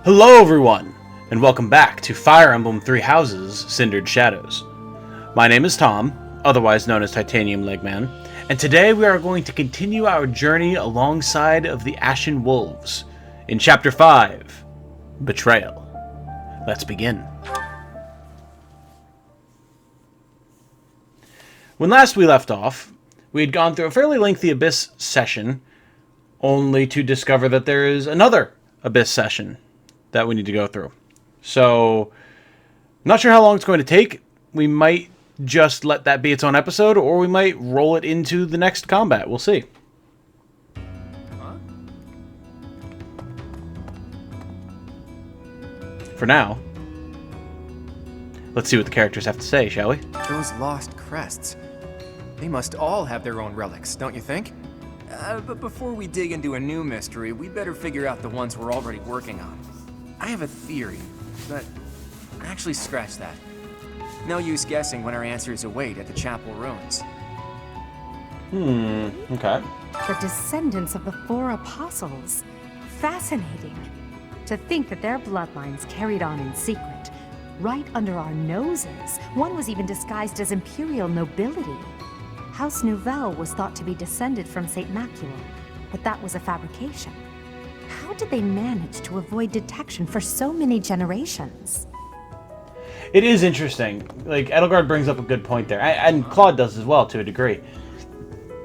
Hello everyone, and welcome back to Fire Emblem Three Houses, Cindered Shadows. My name is Tom, otherwise known as Titanium Legman, and today we are going to continue our journey alongside of the Ashen Wolves in Chapter 5, Betrayal. Let's begin. When last we left off, we had gone through a fairly lengthy Abyss session, only to discover that there is another Abyss session that we need to go through. So, not sure how long it's going to take. We might just let that be its own episode, or we might roll it into the next combat. We'll see. Huh? For now, let's see what the characters have to say, shall we? Those lost crests. They must all have their own relics, don't you think? But before we dig into a new mystery, we better figure out the ones we're already working on. I have a theory, but actually scratch that. No use guessing when our answers await at the chapel ruins. Okay. The descendants of the four apostles. Fascinating. To think that their bloodlines carried on in secret, right under our noses. One was even disguised as imperial nobility. House Nouvelle was thought to be descended from St. Macula, but that was a fabrication. How did they manage to avoid detection for so many generations? It is interesting. Like, Edelgard brings up a good point there. And Claude does as well, to a degree.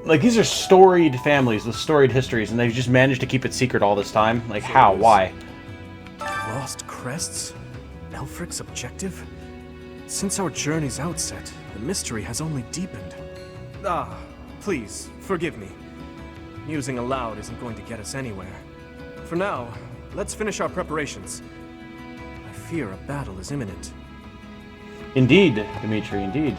Like, these are storied families with storied histories, and they've just managed to keep it secret all this time. Like, how? Why? Lost crests? Elfric's objective? Since our journey's outset, the mystery has only deepened. Please, forgive me. Using allude isn't going to get us anywhere. For now, let's finish our preparations. I fear a battle is imminent. Indeed, Dimitri, indeed.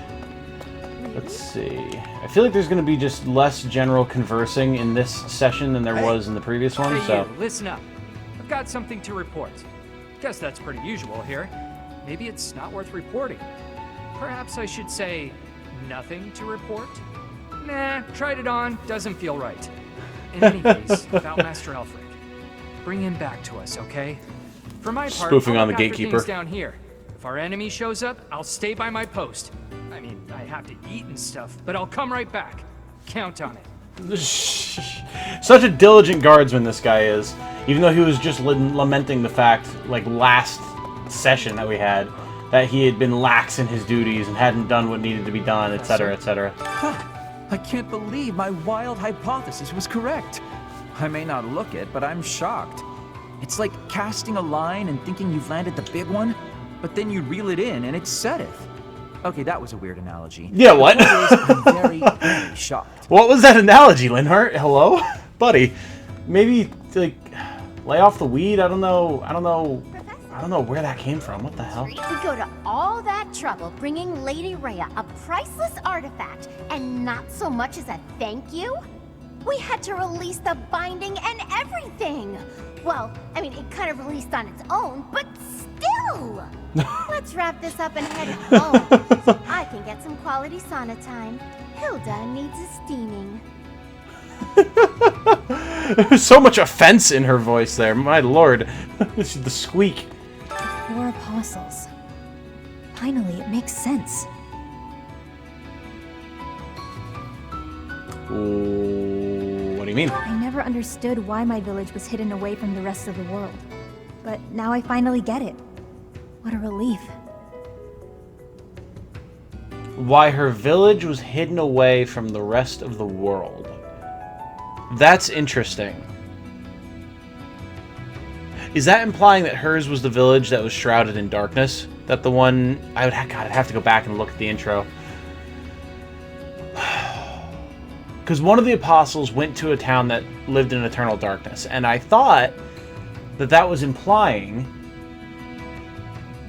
Let's see. I feel like there's going to be just less general conversing in this session than there was in the previous one, so... You, listen up. I've got something to report. Guess that's pretty usual here. Maybe it's not worth reporting. Perhaps I should say, nothing to report? Nah, tried it on, doesn't feel right. In any case, about Master Elfric. Bring him back to us, okay? For my part, Spoofing I'll on the look after gatekeeper. things down here. If our enemy shows up, I'll stay by my post. I mean, I have to eat and stuff, but I'll come right back. Count on it. Such a diligent guardsman this guy is. Even though he was just lamenting the fact, like last session that we had, that he had been lax in his duties and hadn't done what needed to be done, etc., etc. I can't believe my wild hypothesis was correct. I may not look it, but I'm shocked. It's like casting a line and thinking you've landed the big one, but then you reel it in and it setteth. Okay, that was a weird analogy. Yeah, what? I'm very, very shocked. What was that analogy, Linhart? Hello? Buddy, maybe, like, lay off the weed? I don't know where that came from. What the hell? We go to all that trouble bringing Lady Rhea a priceless artifact, and not so much as a thank you? We had to release the binding and everything! Well, I mean, it kind of released on its own, but still! Let's wrap this up and head home, so I can get some quality sauna time. Hilda needs a steaming. There's so much offense in her voice there. My lord. The squeak. Four apostles. Finally, it makes sense. What do you mean? I never understood why my village was hidden away from the rest of the world. But now I finally get it. What a relief. Why her village was hidden away from the rest of the world. That's interesting. Is that implying that hers was the village that was shrouded in darkness? That the one... I'd have to go back and look at the intro. Because one of the apostles went to a town that lived in eternal darkness, and I thought that that was implying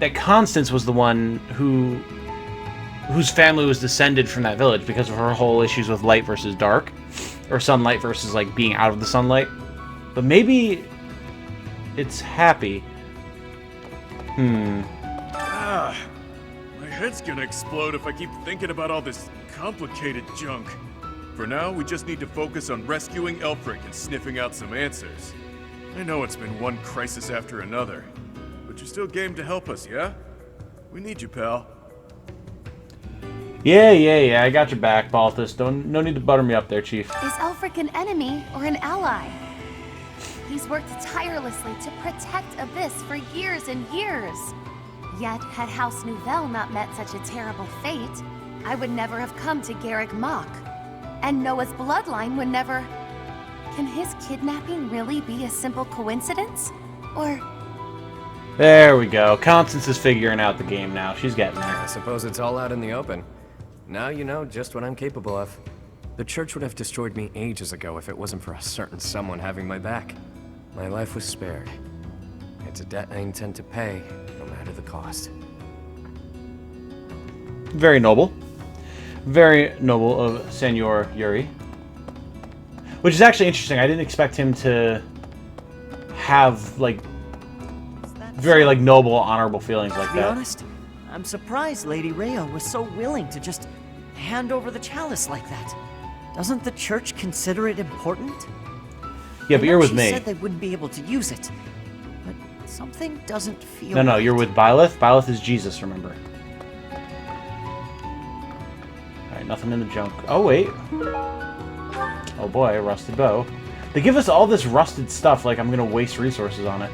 that Constance was the one whose family was descended from that village because of her whole issues with light versus dark, or sunlight versus like being out of the sunlight. But maybe it's Happy. My head's gonna explode if I keep thinking about all this complicated junk. For now, we just need to focus on rescuing Elfric and sniffing out some answers. I know it's been one crisis after another, but you're still game to help us, yeah? We need you, pal. Yeah. I got your back, Balthus. No need to butter me up there, Chief. Is Elfric an enemy or an ally? He's worked tirelessly to protect Abyss for years and years. Yet, had House Nouvelle not met such a terrible fate, I would never have come to Garreg Mach. And Noah's bloodline would never... Can his kidnapping really be a simple coincidence? Or... There we go. Constance is figuring out the game now. She's getting there. I suppose it's all out in the open. Now you know just what I'm capable of. The Church would have destroyed me ages ago if it wasn't for a certain someone having my back. My life was spared. It's a debt I intend to pay, no matter the cost. Very noble. Very noble of Senor Yuri. Which is actually interesting. I didn't expect him to have, like, very, like, noble, honorable feelings like To be that. honest, I'm surprised Lady Rhea was so willing to just hand over the chalice like that. Doesn't the church consider it important? Yeah, but you're with she me. said they wouldn't be able to use it, but something doesn't feel No, right. you're with Byleth. Byleth is Jesus, remember. Alright, nothing in the junk. Oh, wait. Oh boy, a rusted bow. They give us all this rusted stuff like I'm gonna waste resources on it.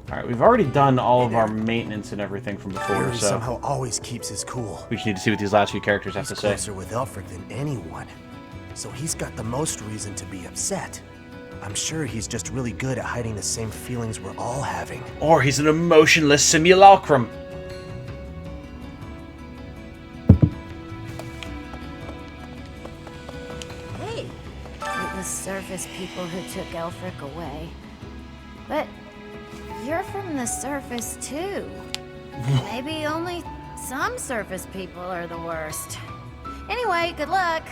Alright, we've already done all of our maintenance and everything from before, Yuri so somehow always keeps his cool. we just need to see what these last few characters have He's to say. closer with Elfric than anyone, so he's got the most reason to be upset. I'm sure he's just really good at hiding the same feelings we're all having. Or he's an emotionless simulacrum. Hey, it was surface people who took Elfric away. But you're from the surface too. Maybe only some surface people are the worst. Anyway, good luck.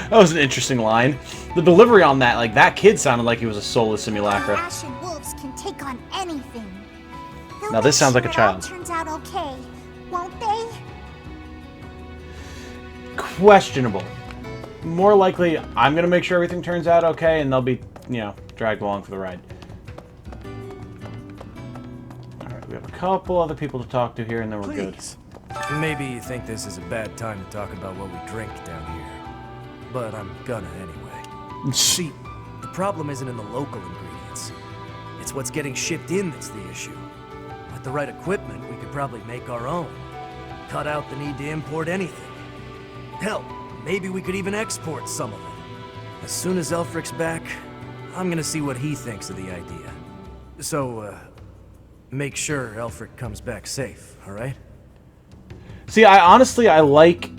That was an interesting line. The delivery on that, like, that kid sounded like he was a soulless simulacra. Ashen Wolves can take on anything. They'll Now this make sounds like a sure it all child. turns out okay, won't they? Questionable. More likely, I'm gonna make sure everything turns out okay, and they'll be, you know, dragged along for the ride. Alright, we have a couple other people to talk to here, and then we're good. Please. Maybe you think this is a bad time to talk about what we drink down here. But I'm gonna anyway. See, the problem isn't in the local ingredients. It's what's getting shipped in that's the issue. With the right equipment, we could probably make our own. Cut out the need to import anything. Hell, maybe we could even export some of it. As soon as Elfric's back, I'm gonna see what he thinks of the idea. So, make sure Elfric comes back safe, alright? See, I honestly, I like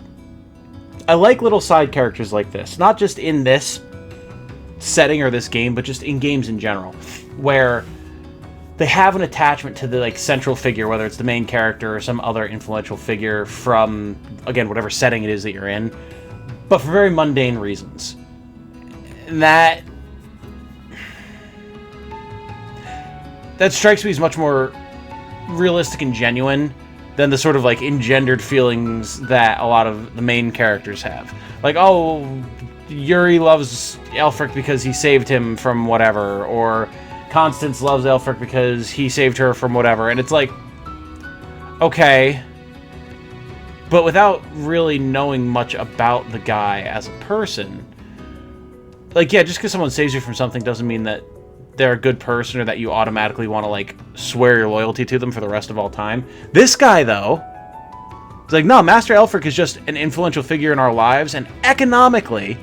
little side characters like this. Not just in this setting or this game, but just in games in general. Where they have an attachment to the, like, central figure, whether it's the main character or some other influential figure from, again, whatever setting it is that you're in. But for very mundane reasons. And that strikes me as much more realistic and genuine than the sort of, like, engendered feelings that a lot of the main characters have. Like, oh, Yuri loves Elfric because he saved him from whatever, or Constance loves Elfric because he saved her from whatever, and it's like, okay, but without really knowing much about the guy as a person, like, yeah, just because someone saves you from something doesn't mean that they're a good person or that you automatically want to, like, swear your loyalty to them for the rest of all time. This guy, though, is like, no, Master Elfric is just an influential figure in our lives, and economically,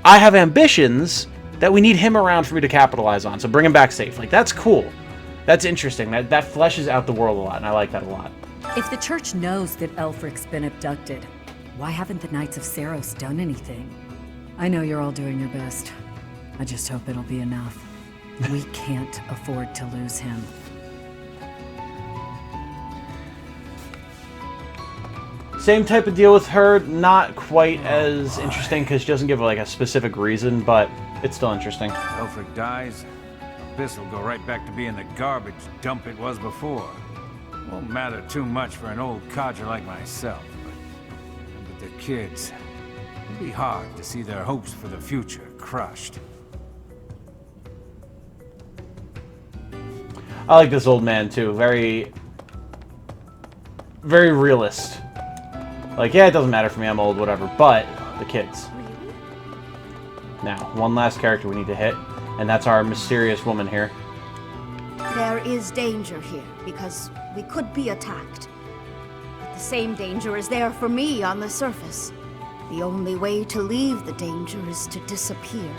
I have ambitions that we need him around for me to capitalize on, so bring him back safe. Like, that's cool. That's interesting. That fleshes out the world a lot, and I like that a lot. If the church knows that Elfric's been abducted, why haven't the Knights of Seiros done anything? I know you're all doing your best. I just hope it'll be enough. We can't afford to lose him. Same type of deal with her, not quite as interesting because she doesn't give, like, a specific reason, but it's still interesting. Elfric dies, Abyss will go right back to being the garbage dump it was before. Won't matter too much for an old codger like myself, but They're kids. It'd be hard to see their hopes for the future crushed. I like this old man too. Very realist. Like, yeah, it doesn't matter for me, I'm old, whatever, but the kids. Now, one last character we need to hit, and that's our mysterious woman here. There is danger here, because we could be attacked. But the same danger is there for me on the surface. The only way to leave the danger is to disappear.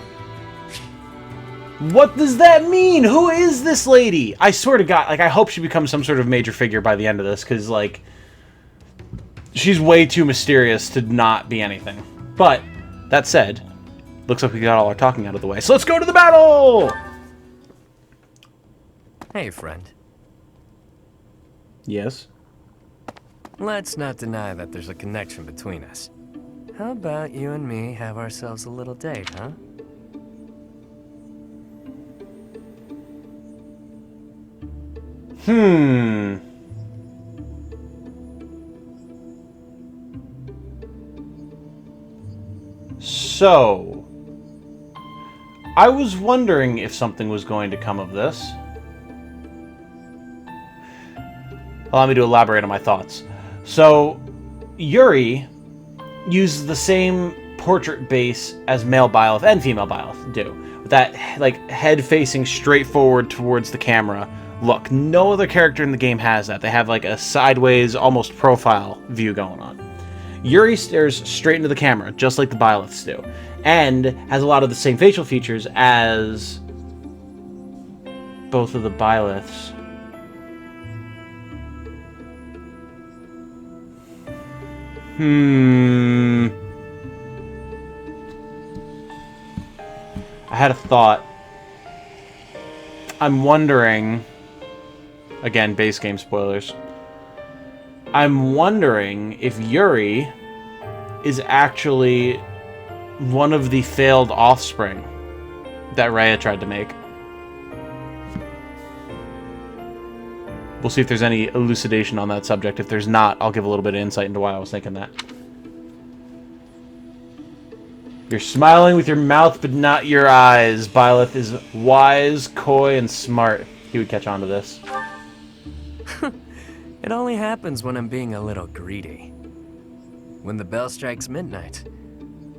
What does that mean? Who is this lady? I swear to God, like, I hope she becomes some sort of major figure by the end of this, because, like, she's way too mysterious to not be anything. But, that said, looks like we got all our talking out of the way, so let's go to the battle! Hey, friend. Yes? Let's not deny that there's a connection between us. How about you and me have ourselves a little date, huh? So, I was wondering if something was going to come of this. Allow me to elaborate on my thoughts. So, Yuri uses the same portrait base as male Byleth and female Byleth do. With that, like, head facing straight forward towards the camera look. No other character in the game has that. They have, like, a sideways, almost profile view going on. Yuri stares straight into the camera, just like the Byleths do, and has a lot of the same facial features as both of the Byleths. I had a thought. I'm wondering... Again, base game spoilers. I'm wondering if Yuri is actually one of the failed offspring that Rhea tried to make. We'll see if there's any elucidation on that subject. If there's not, I'll give a little bit of insight into why I was thinking that. You're smiling with your mouth, but not your eyes. Byleth is wise, coy, and smart. He would catch on to this. It only happens when I'm being a little greedy. When the bell strikes midnight,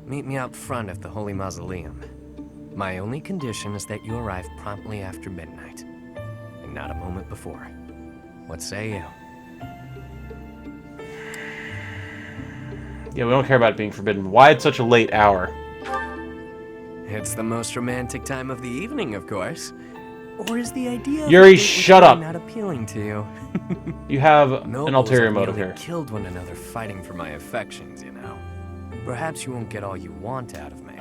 meet me out front at the Holy Mausoleum. My only condition is that you arrive promptly after midnight, and not a moment before. What say you? Yeah, we don't care about it being forbidden. Why at such a late hour? It's the most romantic time of the evening, of course. Or is the idea Yuri, of shut up! not appealing to you? You have an ulterior motive here. Killed one another fighting for my affections, you know. Perhaps you won't get all you want out of me.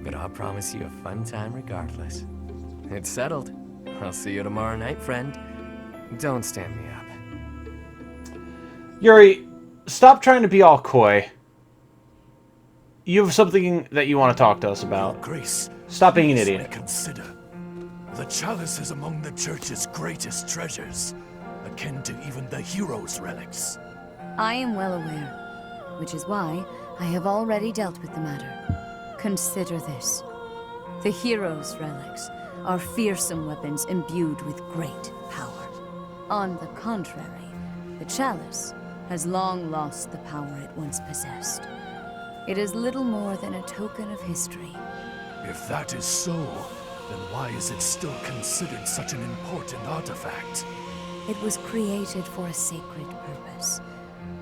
But I'll promise you a fun time regardless. It's settled. I'll see you tomorrow night, friend. Don't stand me up. Yuri, stop trying to be all coy. You have something that you want to talk to us about. Your Grace, stop being an idiot. Consider. The chalice is among the Church's greatest treasures, akin to even the heroes' relics. I am well aware, which is why I have already dealt with the matter. Consider this. The heroes' relics are fearsome weapons imbued with great power. On the contrary, the chalice has long lost the power it once possessed. It is little more than a token of history. If that is so, then why is it still considered such an important artifact? It was created for a sacred purpose.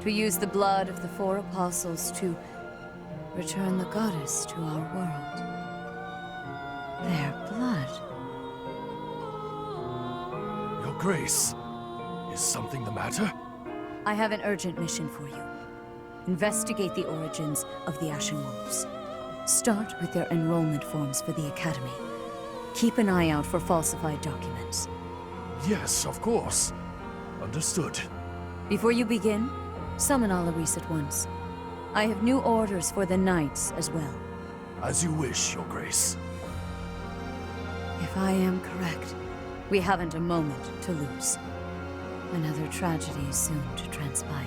To use the blood of the 4 apostles to return the goddess to our world. Their blood. Your Grace, is something the matter? I have an urgent mission for you. Investigate the origins of the Ashen Wolves. Start with their enrollment forms for the Academy. Keep an eye out for falsified documents. Yes, of course. Understood. Before you begin, summon Alaris at once. I have new orders for the Knights as well. As you wish, Your Grace. If I am correct, we haven't a moment to lose. Another tragedy is soon to transpire.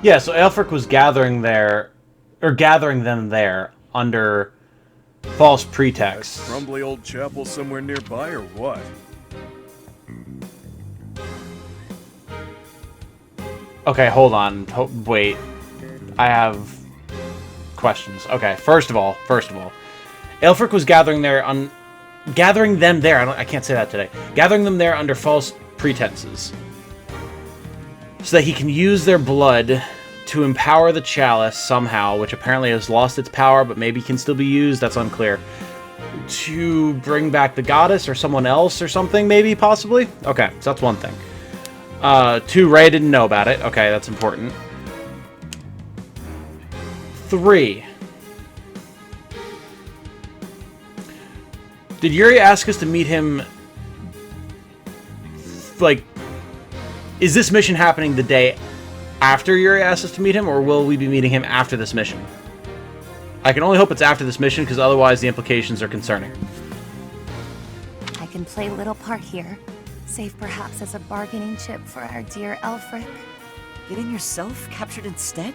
Yeah, so Aelfric was gathering them there under false pretexts. A crumbly old chapel somewhere nearby, or what? Okay, hold on. Wait. I have questions. Okay, first of all, Aelfric was gathering them there. I can't say that today. Gathering them there under false pretenses, so that he can use their blood to empower the chalice somehow, which apparently has lost its power, but maybe can still be used. That's unclear. To bring back the goddess or someone else or something, maybe, possibly. Okay, so that's one thing. 2, Ray didn't know about it. Okay, that's important. 3. Did Yuri ask us to meet him, like, is this mission happening the day after Yuri asked us to meet him, or will we be meeting him after this mission? I can only hope it's after this mission, because otherwise the implications are concerning. I can play a little part here, save perhaps as a bargaining chip for our dear Aelfric. Getting yourself captured instead?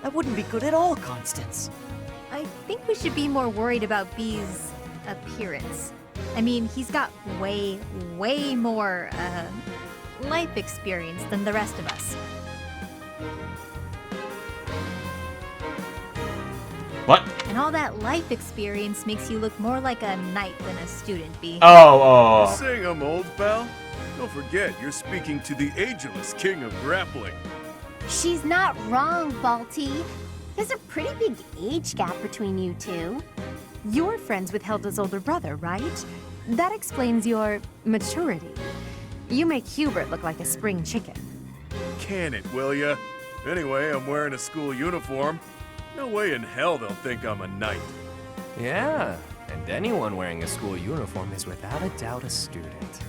That wouldn't be good at all, Constance. I think we should be more worried about B's appearance. I mean, he's got way more, life experience than the rest of us. What? And all that life experience makes you look more like a knight than a student, B. Oh. You're saying I'm old, pal? Don't forget, you're speaking to the ageless king of grappling. She's not wrong, Balti. There's a pretty big age gap between you two. You're friends with Hilda's older brother, right? That explains your maturity. You make Hubert look like a spring chicken. Can it, will ya? Anyway, I'm wearing a school uniform. No way in hell they'll think I'm a knight. Yeah, and anyone wearing a school uniform is without a doubt a student.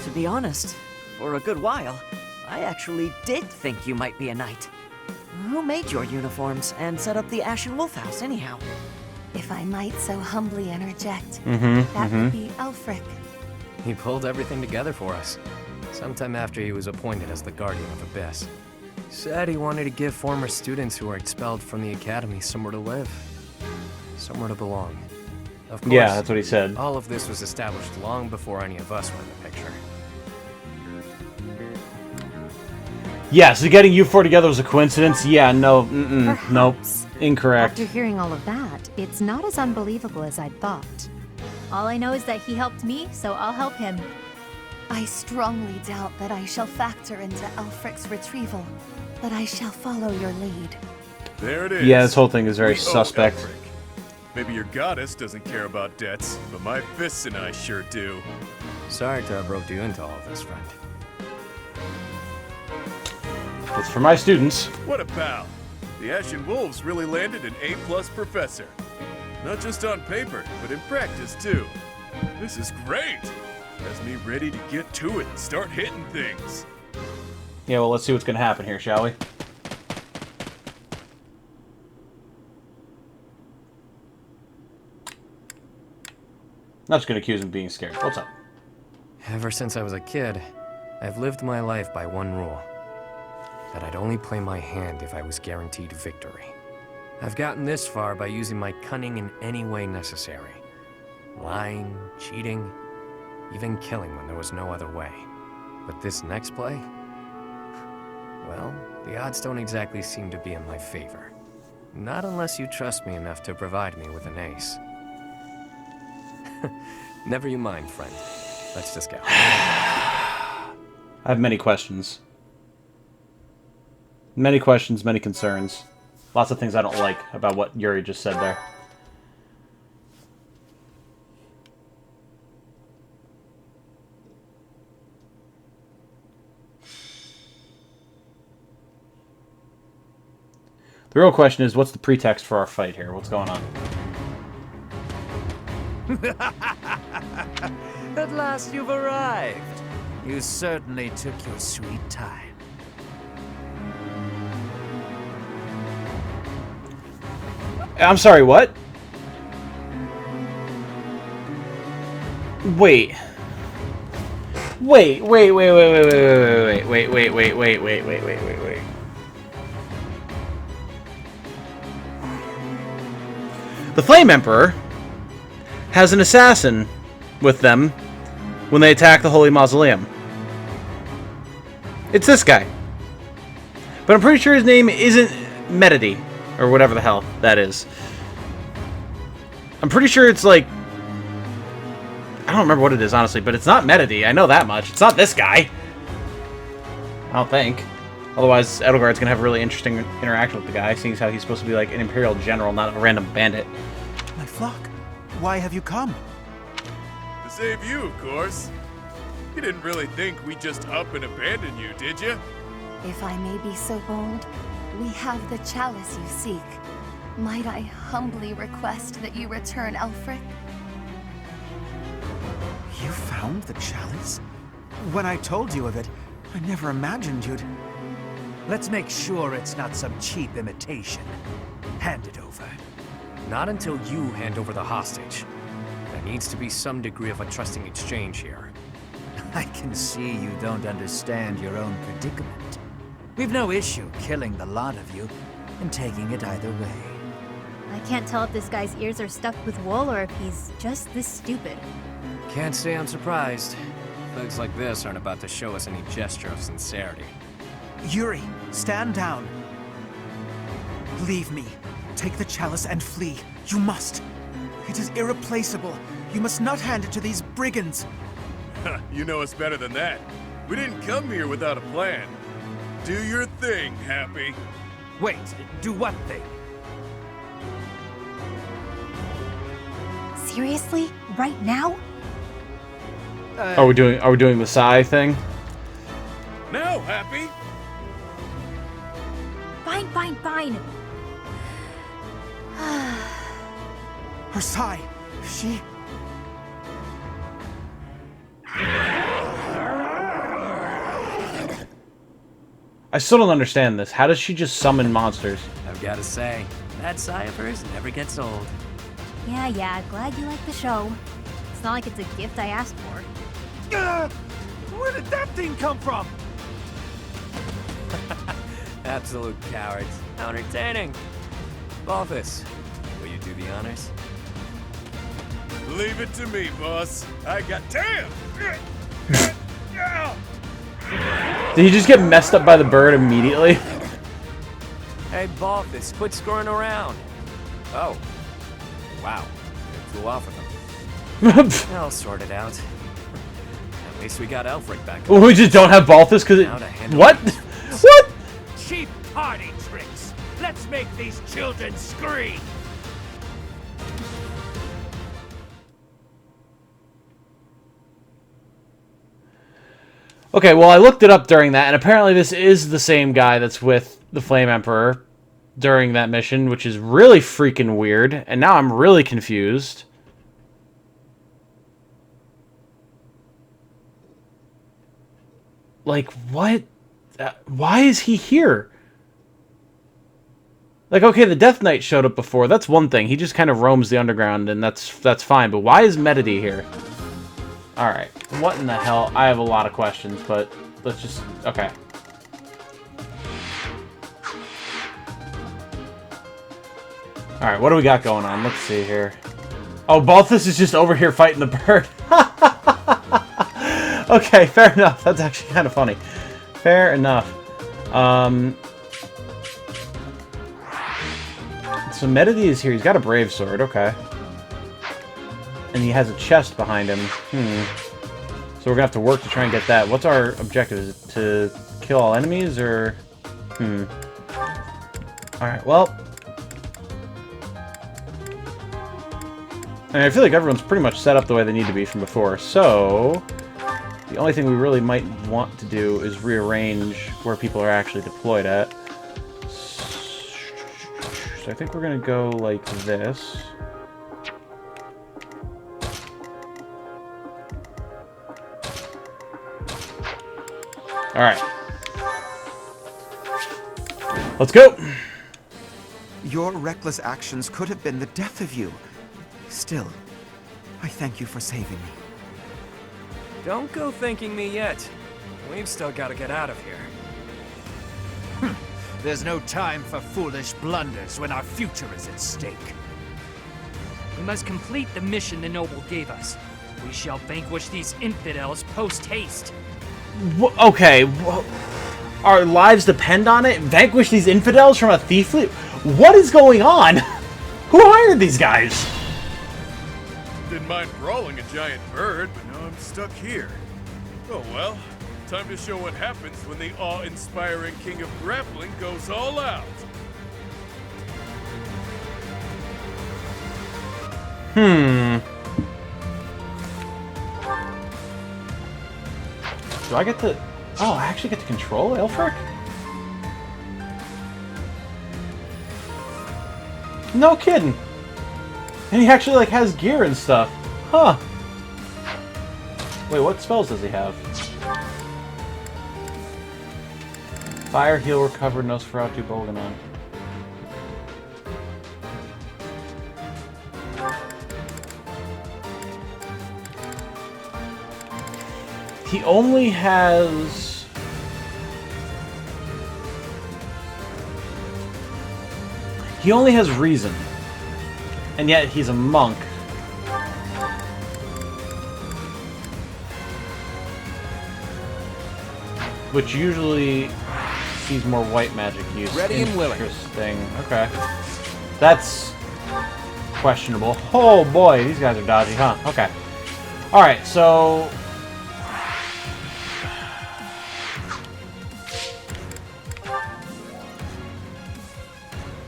To be honest, for a good while, I actually did think you might be a knight. Who made your uniforms and set up the Ashen Wolf house, anyhow? If I might so humbly interject, that would be Aelfric. He pulled everything together for us, sometime after he was appointed as the Guardian of Abyss. Said he wanted to give former students who were expelled from the academy somewhere to live, somewhere to belong. Of course, Yeah, that's what he said. All of this was established long before any of us were in the picture. Yeah, so getting you four together was a coincidence? Yeah, no, nope. Incorrect. After hearing all of that, it's not as unbelievable as I'd thought. All I know is that he helped me, so I'll help him. I strongly doubt that I shall factor into Aelfric's retrieval, but I shall follow your lead. There it is. Yeah, this whole thing is very We owe suspect. Aelfric. Maybe your goddess doesn't care about debts, but my fists and I sure do. Sorry to have roped you into all of this, friend. It's for my students. What a pal. The Ashen Wolves really landed an A+ professor. Not just on paper, but in practice too. This is great. Has me ready to get to it and start hitting things. Yeah, well, let's see what's going to happen here, shall we? Not just going to accuse him of being scared. What's up? Ever since I was a kid, I've lived my life by one rule. That I'd only play my hand if I was guaranteed victory. I've gotten this far by using my cunning in any way necessary. Lying, cheating, even killing when there was no other way. But this next play? Well, the odds don't exactly seem to be in my favor. Not unless you trust me enough to provide me with an ace. Never you mind, friend. Let's just go. I have many questions. Many questions, many concerns. Lots of things I don't like about what Yuri just said there. The real question is, what's the pretext for our fight here? What's going on? At last you've arrived. You certainly took your sweet time. I'm sorry, what? Wait. Wait. The Flame Emperor has an assassin with them when they attack the Holy Mausoleum. It's this guy. But I'm pretty sure his name isn't Medity, or whatever the hell that is. I'm pretty sure it's like... I don't remember what it is, honestly, but it's not Medity. I know that much. It's not this guy. I don't think. Otherwise, Edelgard's gonna have a really interesting interaction with the guy, seeing as how he's supposed to be like an Imperial General, not a random bandit. My flock, why have you come? To save you, of course. You didn't really think we'd just up and abandon you, did you? If I may be so bold, we have the chalice you seek. Might I humbly request that you return Aelfric? You found the chalice? When I told you of it, I never imagined you'd... Let's make sure it's not some cheap imitation. Hand it over. Not until you hand over the hostage. There needs to be some degree of a trusting exchange here. I can see you don't understand your own predicament. We've no issue killing the lot of you and taking it either way. I can't tell if this guy's ears are stuffed with wool or if he's just this stupid. Can't say I'm surprised. Thugs like this aren't about to show us any gesture of sincerity. Yuri, stand down. Leave me. Take the chalice and flee. You must. It is irreplaceable. You must not hand it to these brigands. You know us better than that. We didn't come here without a plan. Do your thing, Happy. Wait, do what thing? Seriously? Right now? Are we doing the Psy thing? Now, Happy. Fine, fine, fine. Her Sai, she... I still don't understand this. How does she just summon monsters? I've got to say, that sigh of hers never gets old. Yeah, glad you like the show. It's not like it's a gift I asked for. Where did that thing come from? Absolute cowards. How entertaining. Balthus, will you do the honors? Leave it to me, boss. I got... Damn! Did he just get messed up by the bird immediately? Hey, Balthus, quit screwing around. Oh. Wow. It flew off with him. I'll sort it out. At least we got Aelfric back. Well, we just don't have Balthus because it... What? What? Cheap party tricks. Let's make these children scream. Okay, well, I looked it up during that, and apparently this is the same guy that's with the Flame Emperor during that mission, which is really freaking weird, and now I'm really confused. Like, what? Why is he here? Like, okay, the Death Knight showed up before. That's one thing. He just kind of roams the underground, and that's fine. But why is Medity here? Alright. What in the hell? I have a lot of questions, but let's just... Okay. Alright, what do we got going on? Let's see here. Oh, Balthus is just over here fighting the bird. Okay, fair enough. That's actually kind of funny. Fair enough. So Medity is here. He's got a brave sword. Okay. And he has a chest behind him. So we're gonna have to work to try and get that. What's our objective? Is it to kill all enemies, or... Alright, well... I feel like everyone's pretty much set up the way they need to be from before, so... The only thing we really might want to do is rearrange where people are actually deployed at. So I think we're gonna go like this. Alright. Let's go! Your reckless actions could have been the death of you. Still, I thank you for saving me. Don't go thanking me yet. We've still got to get out of here. There's no time for foolish blunders when our future is at stake. We must complete the mission the noble gave us. We shall vanquish these infidels post-haste. Okay. Our lives depend on it? Vanquish these infidels from a thief fleet? What is going on? Who hired these guys? Didn't mind brawling a giant bird, but now I'm stuck here. Oh well. Time to show what happens when the awe-inspiring king of grappling goes all out. Do I get to... Oh, I actually get to control Aelfric? No kidding! And he actually, like, has gear and stuff. Huh. Wait, what spells does he have? Fire, heal, recover, Nosferatu, Bolganon. He only has... He only has reason. And yet he's a monk. Which usually sees more white magic use. Ready and willing. Interesting. Okay. That's questionable. Oh boy, these guys are dodgy, huh? Okay. Alright, so...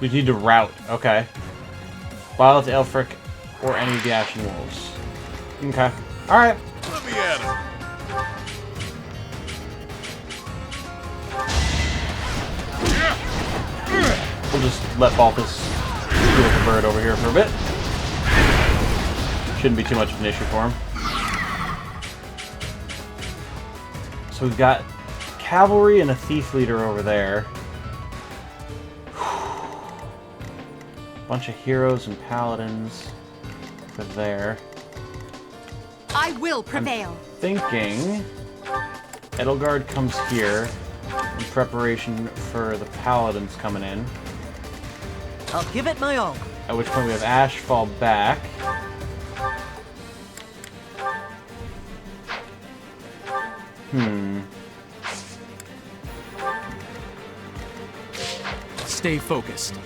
We need to route. Okay. Byleth, Aelfric, or any of the Ashen Wolves. Okay. Alright. Let me at him. We'll just let Balthus deal with the bird over here for a bit. Shouldn't be too much of an issue for him. So we've got cavalry and a thief leader over there. Bunch of heroes and paladins over there. I will prevail. I'm thinking Edelgard comes here in preparation for the paladins coming in. I'll give it my all. At which point we have Ash fall back. Stay focused.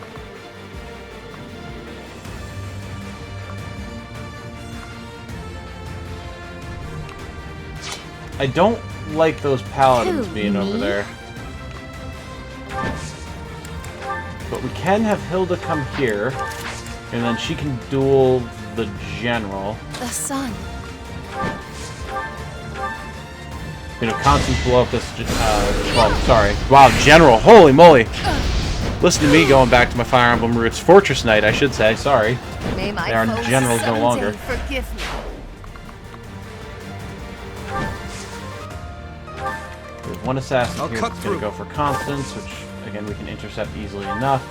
I don't like those paladins being over there. But we can have Hilda come here, and then she can duel the general. The sun. You know, Constance blow up this, well, sorry. Wow, general, holy moly. Listen to me going back to my Fire Emblem roots. Fortress Knight, I should say, sorry. May my They are foes generals no someday longer. Forgive me. We have one assassin I'll here cut that's going to go for Constance, which, again, we can intercept easily enough.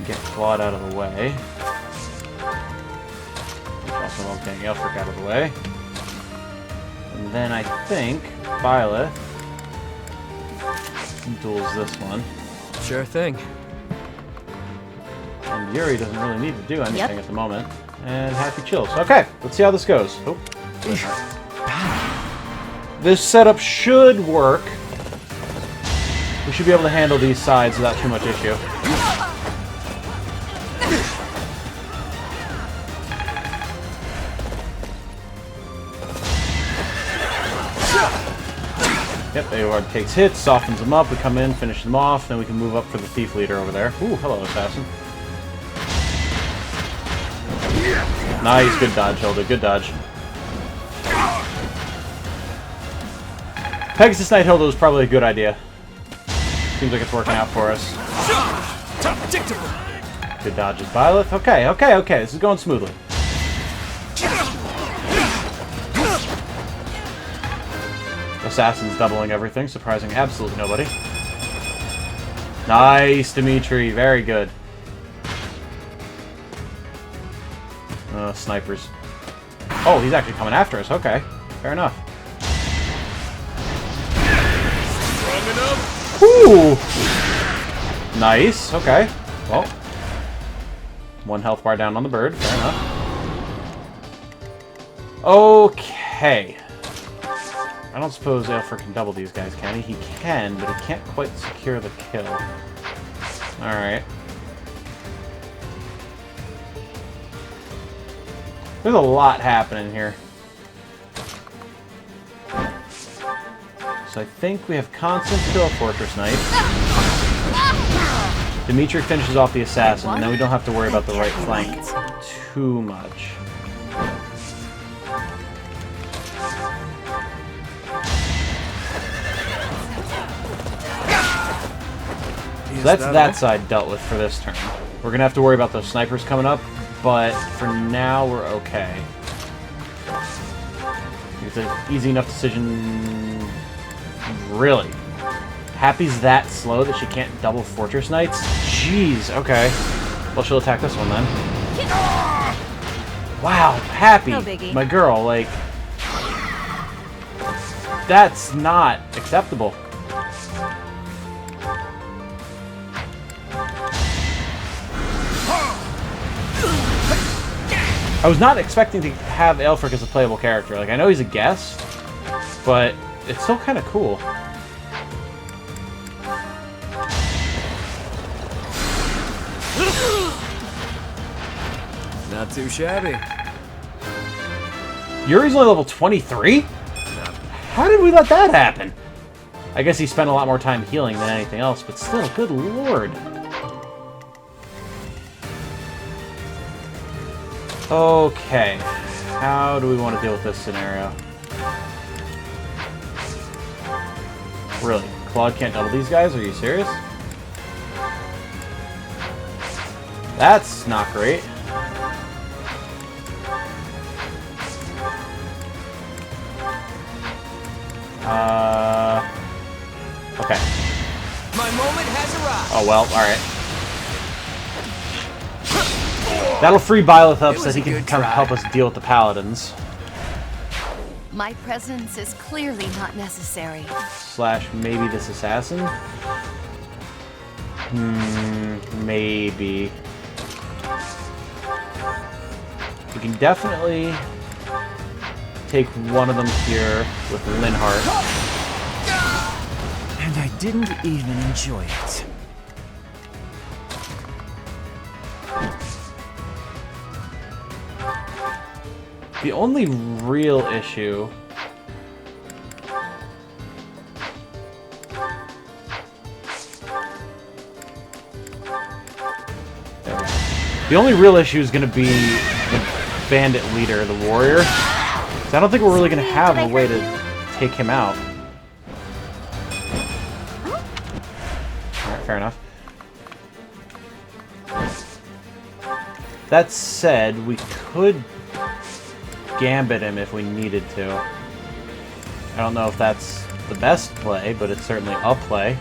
Get Claude out of the way. Which also involves getting Aelfric out of the way. And then I think Byleth duels this one. Sure thing. And Yuri doesn't really need to do anything at the moment. And happy chills. Okay, let's see how this goes. Oh. This setup should work. We should be able to handle these sides without too much issue. Yep, Eoward takes hits, softens them up, we come in, finish them off, then we can move up for the thief leader over there. Ooh, hello, assassin. Nice, good dodge, Hilda, good dodge. Pegasus Knight Hilda was probably a good idea. Seems like it's working out for us. Good dodges, Byleth. Okay, okay, okay, this is going smoothly. Assassin's doubling everything, surprising absolutely nobody. Nice, Dimitri, very good. Snipers. Oh, he's actually coming after us. Okay, fair enough. Strong enough? Ooh! Nice. Okay. Well, 1 health bar down on the bird. Fair enough. Okay. I don't suppose Aelfric can double these guys, can he? He can, but he can't quite secure the kill. Alright. There's a lot happening here. So I think we have constant kill Fortress Knight. Dimitri finishes off the assassin, and then we don't have to worry about the right flank too much. So that's that side dealt with for this turn. We're going to have to worry about those snipers coming up, but for now we're okay. It's an easy enough decision. Really? Happy's that slow that she can't double Fortress Knights? Jeez, okay. Well, she'll attack this one then. Wow, Happy, No biggie. my girl, like... That's not acceptable. I was not expecting to have Aelfric as a playable character. Like, I know he's a guest, but it's still kind of cool. Not too shabby. Yuri's only level 23? How did we let that happen? I guess he spent a lot more time healing than anything else, but still, good lord. Okay, how do we want to deal with this scenario? Really? Claude can't double these guys? Are you serious? That's not great. Okay. My moment has arrived. Oh well, alright. That'll free Byleth up so that he can come help us deal with the paladins. My presence is clearly not necessary. Slash maybe this assassin? Maybe. We can definitely take one of them here with Linhart. And I didn't even enjoy it. The only real issue... There we go. The only real issue is going to be the bandit leader, the warrior. So I don't think we're really going to have a way to take him out. Alright, fair enough. That said, we could gambit him if we needed to. I don't know if that's the best play, but it's certainly a play.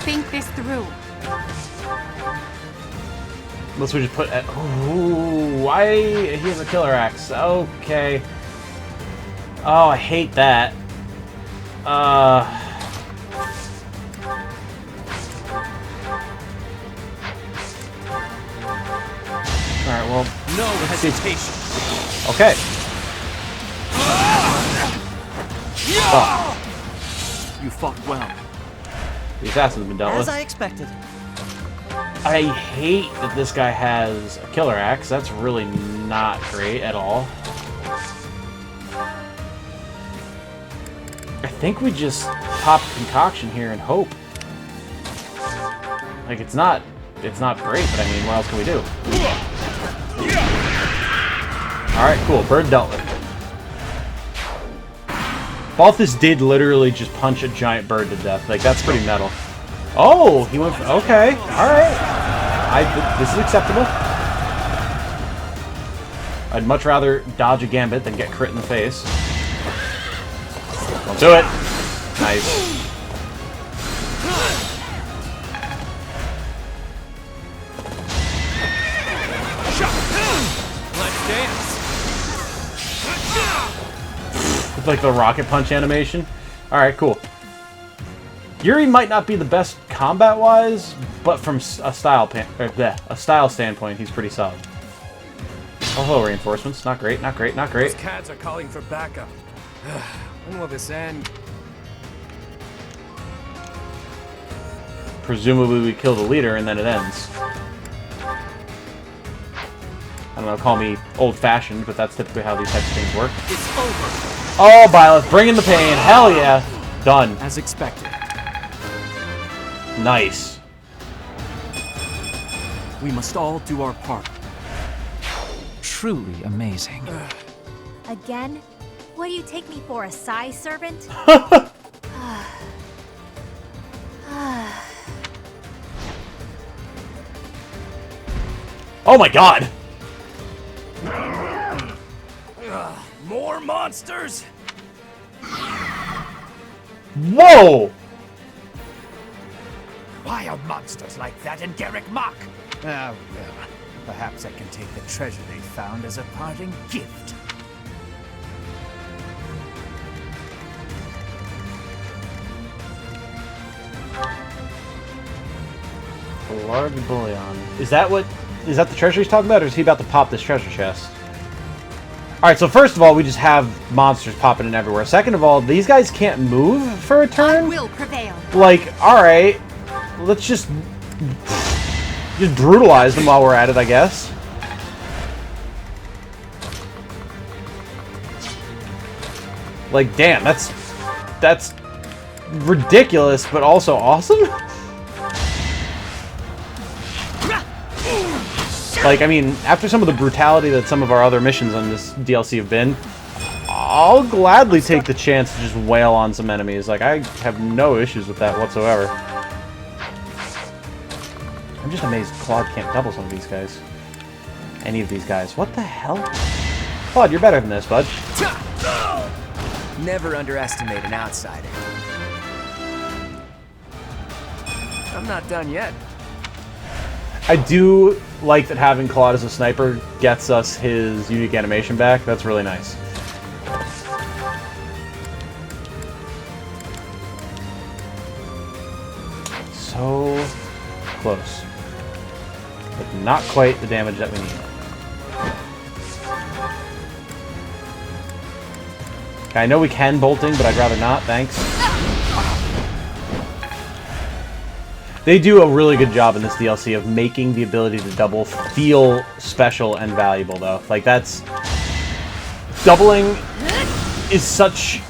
Think this through. Unless we just put... Ooh, why? He has a killer axe. Okay. Oh, I hate that. Alright, well... No hesitation. Okay. Oh. You fought well. The assassin's been dealt with. As I expected. I hate that this guy has a killer axe. That's really not great at all. I think we just pop concoction here and hope. Like, it's not great, but I mean, what else can we do? Alright, cool. Bird dealt with. Balthus did literally just punch a giant bird to death. Like, that's pretty metal. Oh, he went for... Okay, alright. This is acceptable. I'd much rather dodge a gambit than get crit in the face. Don't do it. Nice. like the rocket punch animation. All right, cool. Yuri might not be the best combat-wise, but from a style standpoint, he's pretty solid. Oh, hello, reinforcements. Not great, not great, not great. Those cats are calling for backup. When will this end? Presumably we kill the leader and then it ends. I don't know, call me old-fashioned, but that's typically how these types of things work. It's over. Oh, Byleth, bring in the pain. Hell yeah. Done. As expected. Nice. We must all do our part. Truly amazing. Again? What do you take me for, a Psy servant? Oh my god! More monsters? Whoa! Wild monsters like that in Garreg Mach. Ah, well, perhaps I can take the treasure they found as a parting gift. A large bullion. Is that the treasure he's talking about, or is he about to pop this treasure chest? Alright, so first of all, we just have monsters popping in everywhere. Second of all, these guys can't move for a turn? I will prevail. Like, alright, let's just brutalize them while we're at it, I guess. Like, damn, that's ridiculous, but also awesome. Like, I mean, after some of the brutality that some of our other missions on this DLC have been, I'll gladly take the chance to just wail on some enemies. Like, I have no issues with that whatsoever. I'm just amazed Claude can't double some of these guys. Any of these guys. What the hell? Claude, you're better than this, bud. Never underestimate an outsider. I'm not done yet. I do like that having Claude as a sniper gets us his unique animation back. That's really nice. So close. But not quite the damage that we need. Okay, I know we can bolting, but I'd rather not, thanks. They do a really good job in this DLC of making the ability to double feel special and valuable, though. Like, that's... Doubling is such...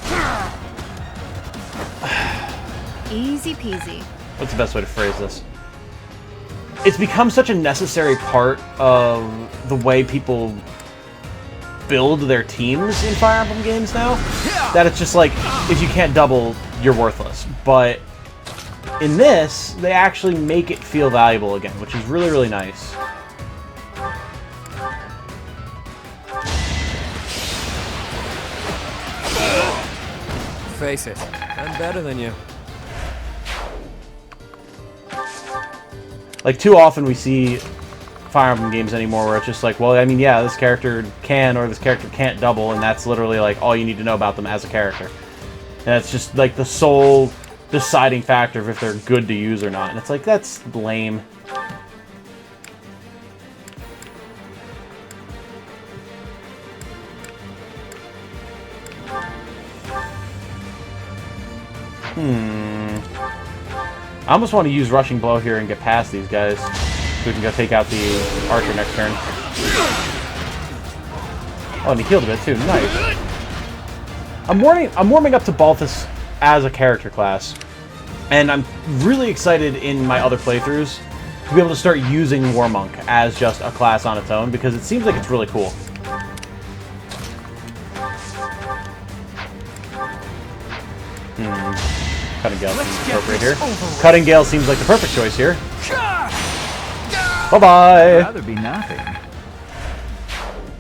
Easy peasy. What's the best way to phrase this? It's become such a necessary part of the way people build their teams in Fire Emblem games now, that it's just like, if you can't double, you're worthless. But in this, they actually make it feel valuable again, which is really, really nice. Face it, I'm better than you. Like, too often we see Fire Emblem games anymore where it's just like, well, I mean, yeah, this character can or this character can't double, and that's literally like all you need to know about them as a character. And that's just like the sole deciding factor of if they're good to use or not. And it's like, that's lame. I almost want to use Rushing Blow here and get past these guys, so we can go take out the archer next turn. Oh, and he healed a bit too. Nice. I'm warming up to Balthus as a character class, and I'm really excited in my other playthroughs to be able to start using Warmonk as just a class on its own, because it seems like it's really cool. Cutting Gale seems appropriate here. Cutting Gale seems like the perfect choice here. Bye-bye! I'd rather be nothing.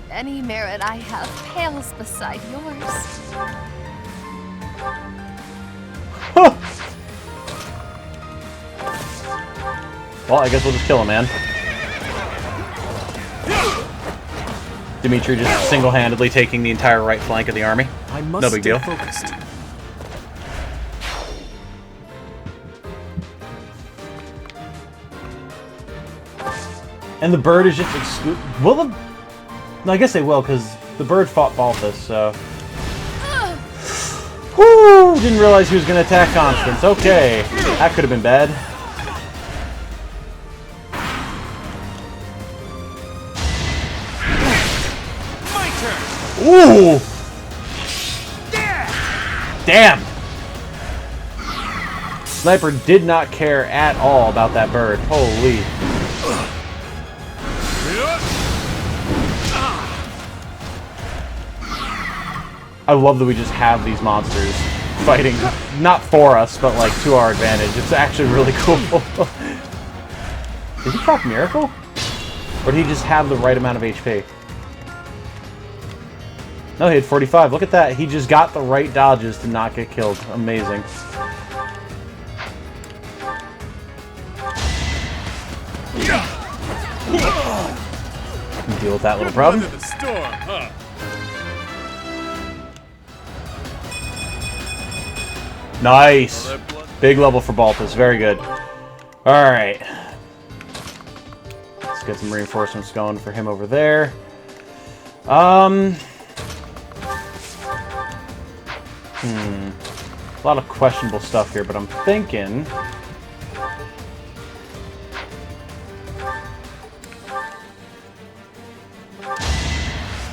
Any merit I have pales beside yours. Well, I guess we'll just kill him, man. Dimitri just single-handedly taking the entire right flank of the army. I must No big deal. focused. And the bird is just will the... No, I guess they will, because the bird fought Byleth, so... Whoo! Didn't realize he was going to attack Constance. Okay. That could have been bad. Ooh! Damn! Sniper did not care at all about that bird. Holy. I love that we just have these monsters fighting, not for us, but like to our advantage. It's actually really cool. Did he proc Miracle? Or did he just have the right amount of HP? No, he had 45. Look at that. He just got the right dodges to not get killed. Amazing. Deal with that little problem. Weather the storm, huh? Nice. Big level for Balthus. Very good. Alright. Let's get some reinforcements going for him over there. A lot of questionable stuff here, but I'm thinking...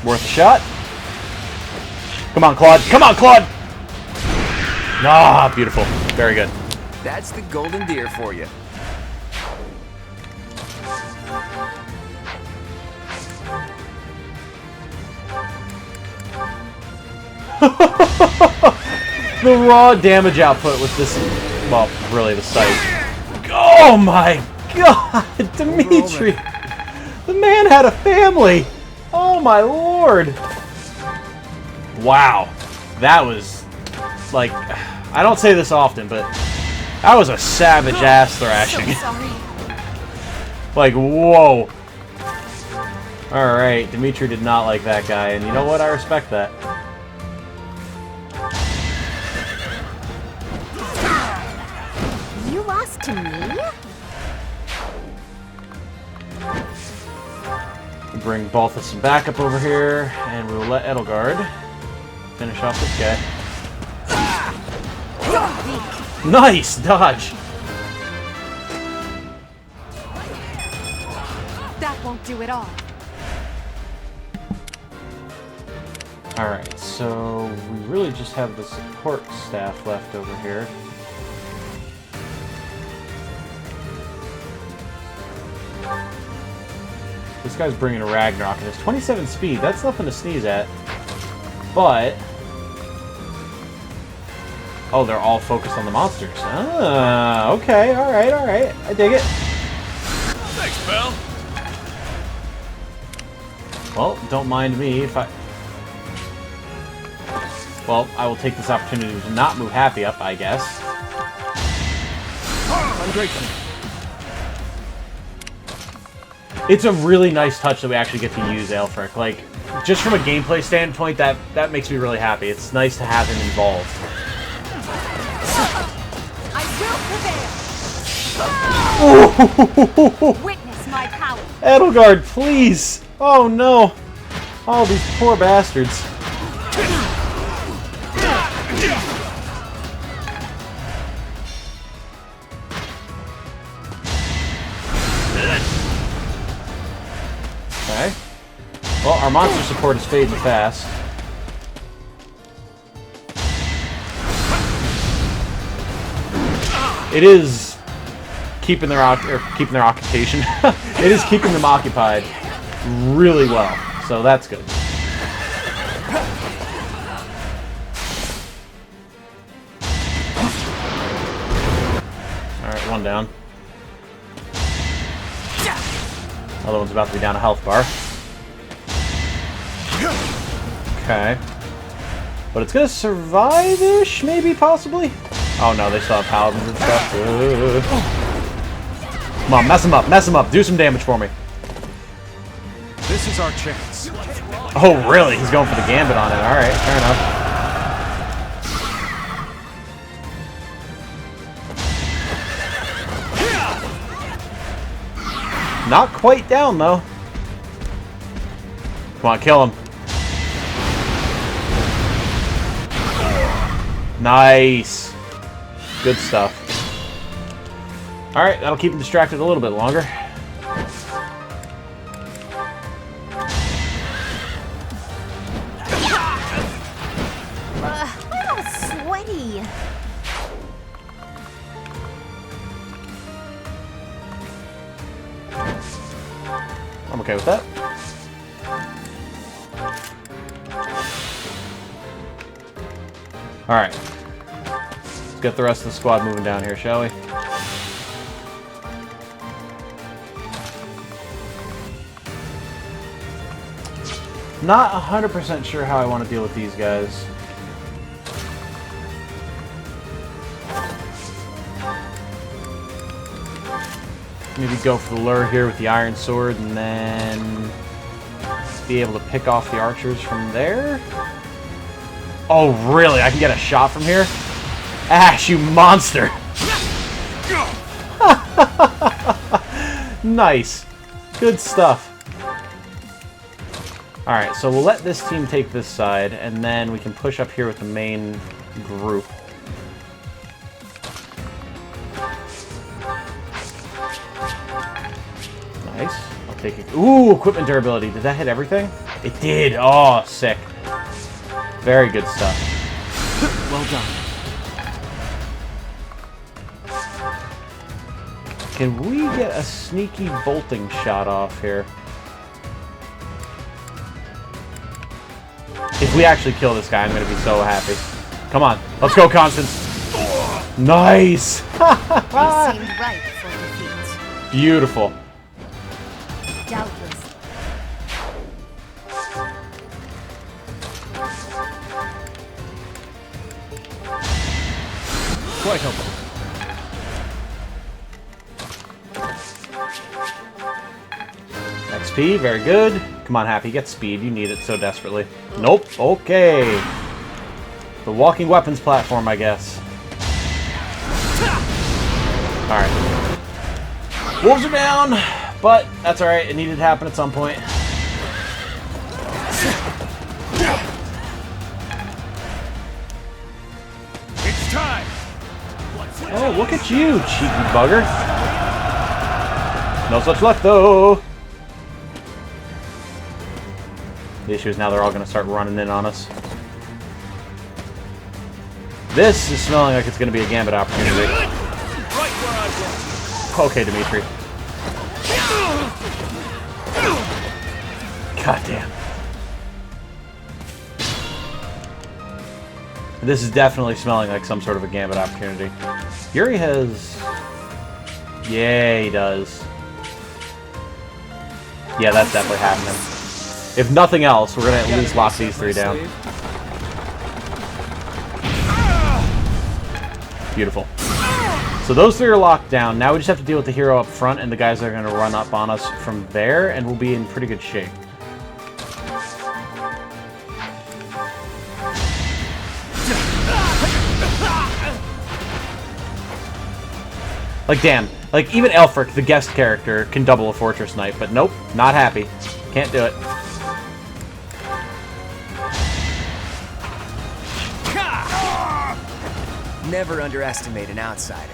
Worth a shot. Come on, Claude. Come on, Claude! Ah, beautiful. Very good. That's the golden deer for you. The raw damage output with this, well, really the sight. Oh my god, Dimitri! The man had a family! Oh my lord! Wow. That was, like, I don't say this often, but that was a savage ass thrashing. So sorry. Like, whoa. Alright, Dimitri did not like that guy, and you know what? I respect that. You lost to me? We'll bring Balthus some backup over here, and we will let Edelgard finish off this guy. Nice dodge! That won't do it all. Alright, so we really just have the support staff left over here. This guy's bringing a Ragnarok, and it's 27 speed. That's nothing to sneeze at. But... oh, they're all focused on the monsters. Ah, okay, alright, alright. I dig it. Thanks, pal. Well, don't mind me if I... well, I will take this opportunity to not move Happy up, I guess. Ungrateful. It's a really nice touch that we actually get to use Aelfric. Like, just from a gameplay standpoint, that makes me really happy. It's nice to have him involved. I will prevail. Witness my power. Edelgard, please! Oh no! Oh, these poor bastards. Okay. Well, our monster support is fading fast. It is keeping their occupation. It is keeping them occupied really well, so that's good. All right, one down. Other one's about to be down a health bar. Okay. But it's gonna survive-ish, maybe, possibly? Oh no, they still have paladins and stuff. Come on, mess them up, do some damage for me. This is our chance. Oh, really? He's going for the gambit on it. Alright, fair enough. Not quite down, though. Come on, kill him. Nice. Good stuff. Alright, that'll keep him distracted a little bit longer. I'm all sweaty. I'm okay with that. Alright. Let's get the rest of the squad moving down here, shall we? Not 100% sure how I want to deal with these guys. Maybe go for the lure here with the iron sword and then be able to pick off the archers from there. Oh, really? I can get a shot from here? Ash, you monster! Nice. Good stuff. Alright, so we'll let this team take this side, and then we can push up here with the main group. Nice. I'll take it. Ooh, equipment durability. Did that hit everything? It did. Oh, sick. Very good stuff. Well done. Can we get a sneaky bolting shot off here? If we actually kill this guy, I'm going to be so happy. Come on. Let's go, Constance. Nice. He seemed right for defeat. Beautiful. Doubtless. Quite helpful. XP, very good. Come on, Happy, get speed. You need it so desperately. Nope. Okay. The walking weapons platform, I guess. Alright. Wolves are down, but that's alright. It needed to happen at some point. It's time! Oh, look at you, cheeky bugger. No such luck, though. The issue is now they're all going to start running in on us. This is smelling like it's going to be a gambit opportunity. Okay, Dimitri. God damn. This is definitely smelling like some sort of a gambit opportunity. Yuri has... Yeah, he does. Yeah, that's definitely happening. If nothing else, we're going to at least lock these three down. Beautiful. So those three are locked down. Now we just have to deal with the hero up front and the guys that are going to run up on us from there, and we'll be in pretty good shape. Like, damn. Like, even Elfric, the guest character, can double a Fortress Knight, but nope, not happy. Can't do it. Never underestimate an outsider.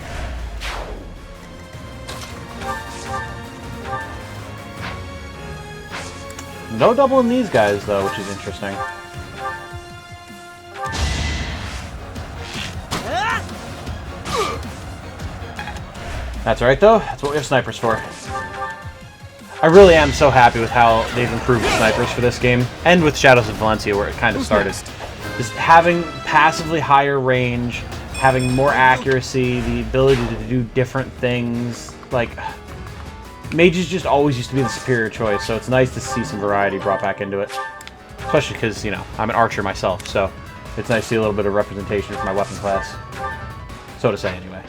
No doubling these guys, though, which is interesting. That's alright, though. That's what we have snipers for. I really am so happy with how they've improved the snipers for this game, and with Shadows of Valencia, where it kind of started. Just having passively higher range, having more accuracy, the ability to do different things. Like, mages just always used to be the superior choice, so it's nice to see some variety brought back into it. Especially because, you know, I'm an archer myself, so it's nice to see a little bit of representation for my weapon class. So to say, anyway.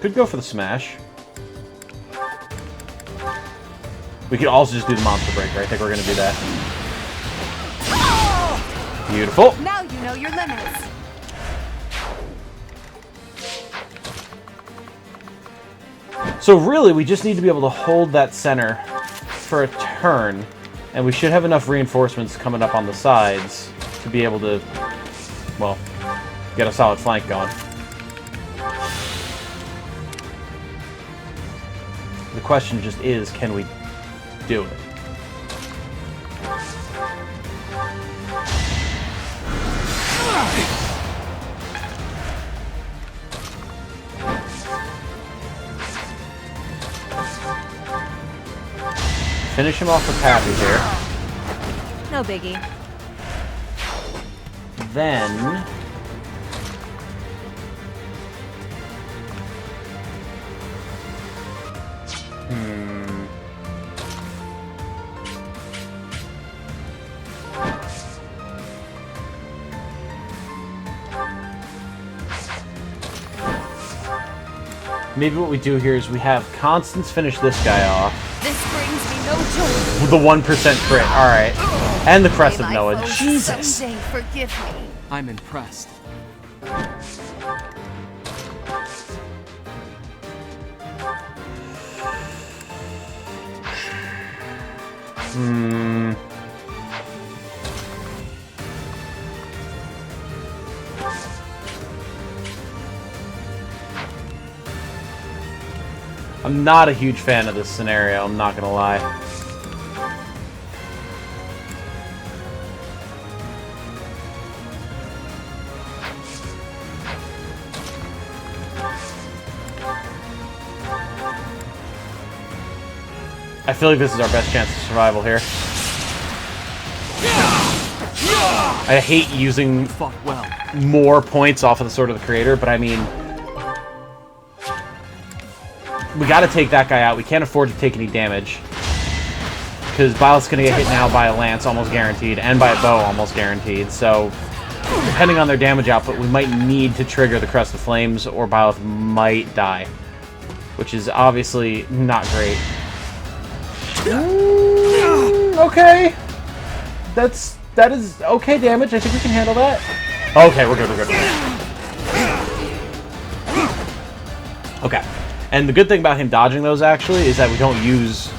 Could go for the smash. We could also just do the monster breaker. I think we're gonna do that. Beautiful. Now you know your limits. So really, we just need to be able to hold that center for a turn, and we should have enough reinforcements coming up on the sides to be able to, well, get a solid flank going. The question just is, can we do it? Finish him off with Pappy here. No biggie. Then... Maybe what we do here is we have Constance finish this guy off. This brings me no joy. With the 1% crit, alright. And the Crest of Noah. Jesus! Someday forgive me. I'm impressed. I'm not a huge fan of this scenario, I'm not gonna lie. I feel like this is our best chance of survival here. I hate using more points off of the Sword of the Creator, but I mean... we gotta take that guy out. We can't afford to take any damage. Because Byleth's gonna get hit now by a lance, almost guaranteed, and by a bow, almost guaranteed. So, depending on their damage output, we might need to trigger the Crest of Flames, or Byleth might die. Which is obviously not great. Okay. That is okay damage. I think we can handle that. Okay, we're good, we're good. Okay. And the good thing about him dodging those, actually, is that we don't use,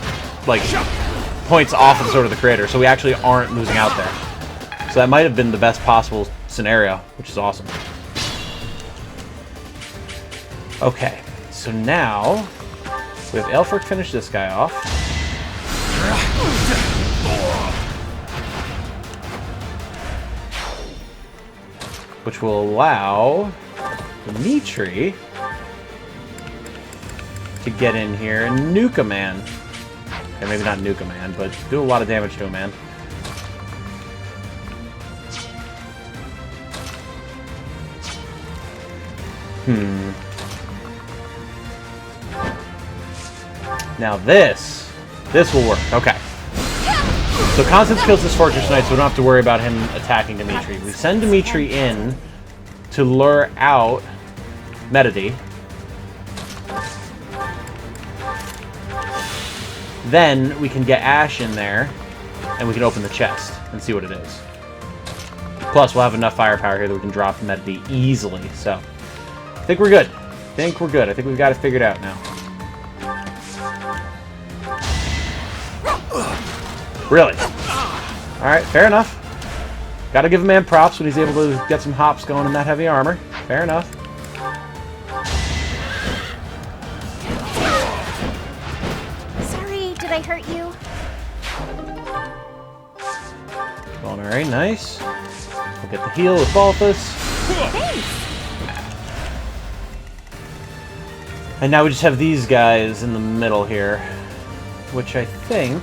like, points off of Sword of the Creator, so we actually aren't losing out there. So that might have been the best possible scenario, which is awesome. Okay, so now we have Aelfric finish this guy off. Which will allow Dimitri to get in here and nuke a man. Okay, maybe not nuke a man, but do a lot of damage to a man. Now this will work. Okay. So Constance kills this Fortress Knight, so we don't have to worry about him attacking Dimitri. We send Dimitri in to lure out Medity. Then we can get Ash in there, and we can open the chest and see what it is. Plus, we'll have enough firepower here that we can drop Medity easily, so... I think we're good. I think we've got it figured out now. Really? Alright, fair enough. Gotta give a man props when he's able to get some hops going in that heavy armor. Fair enough. Sorry, did I hurt you? Going alright, nice. We'll get the heal with Balthus. Thanks. And now we just have these guys in the middle here, which I think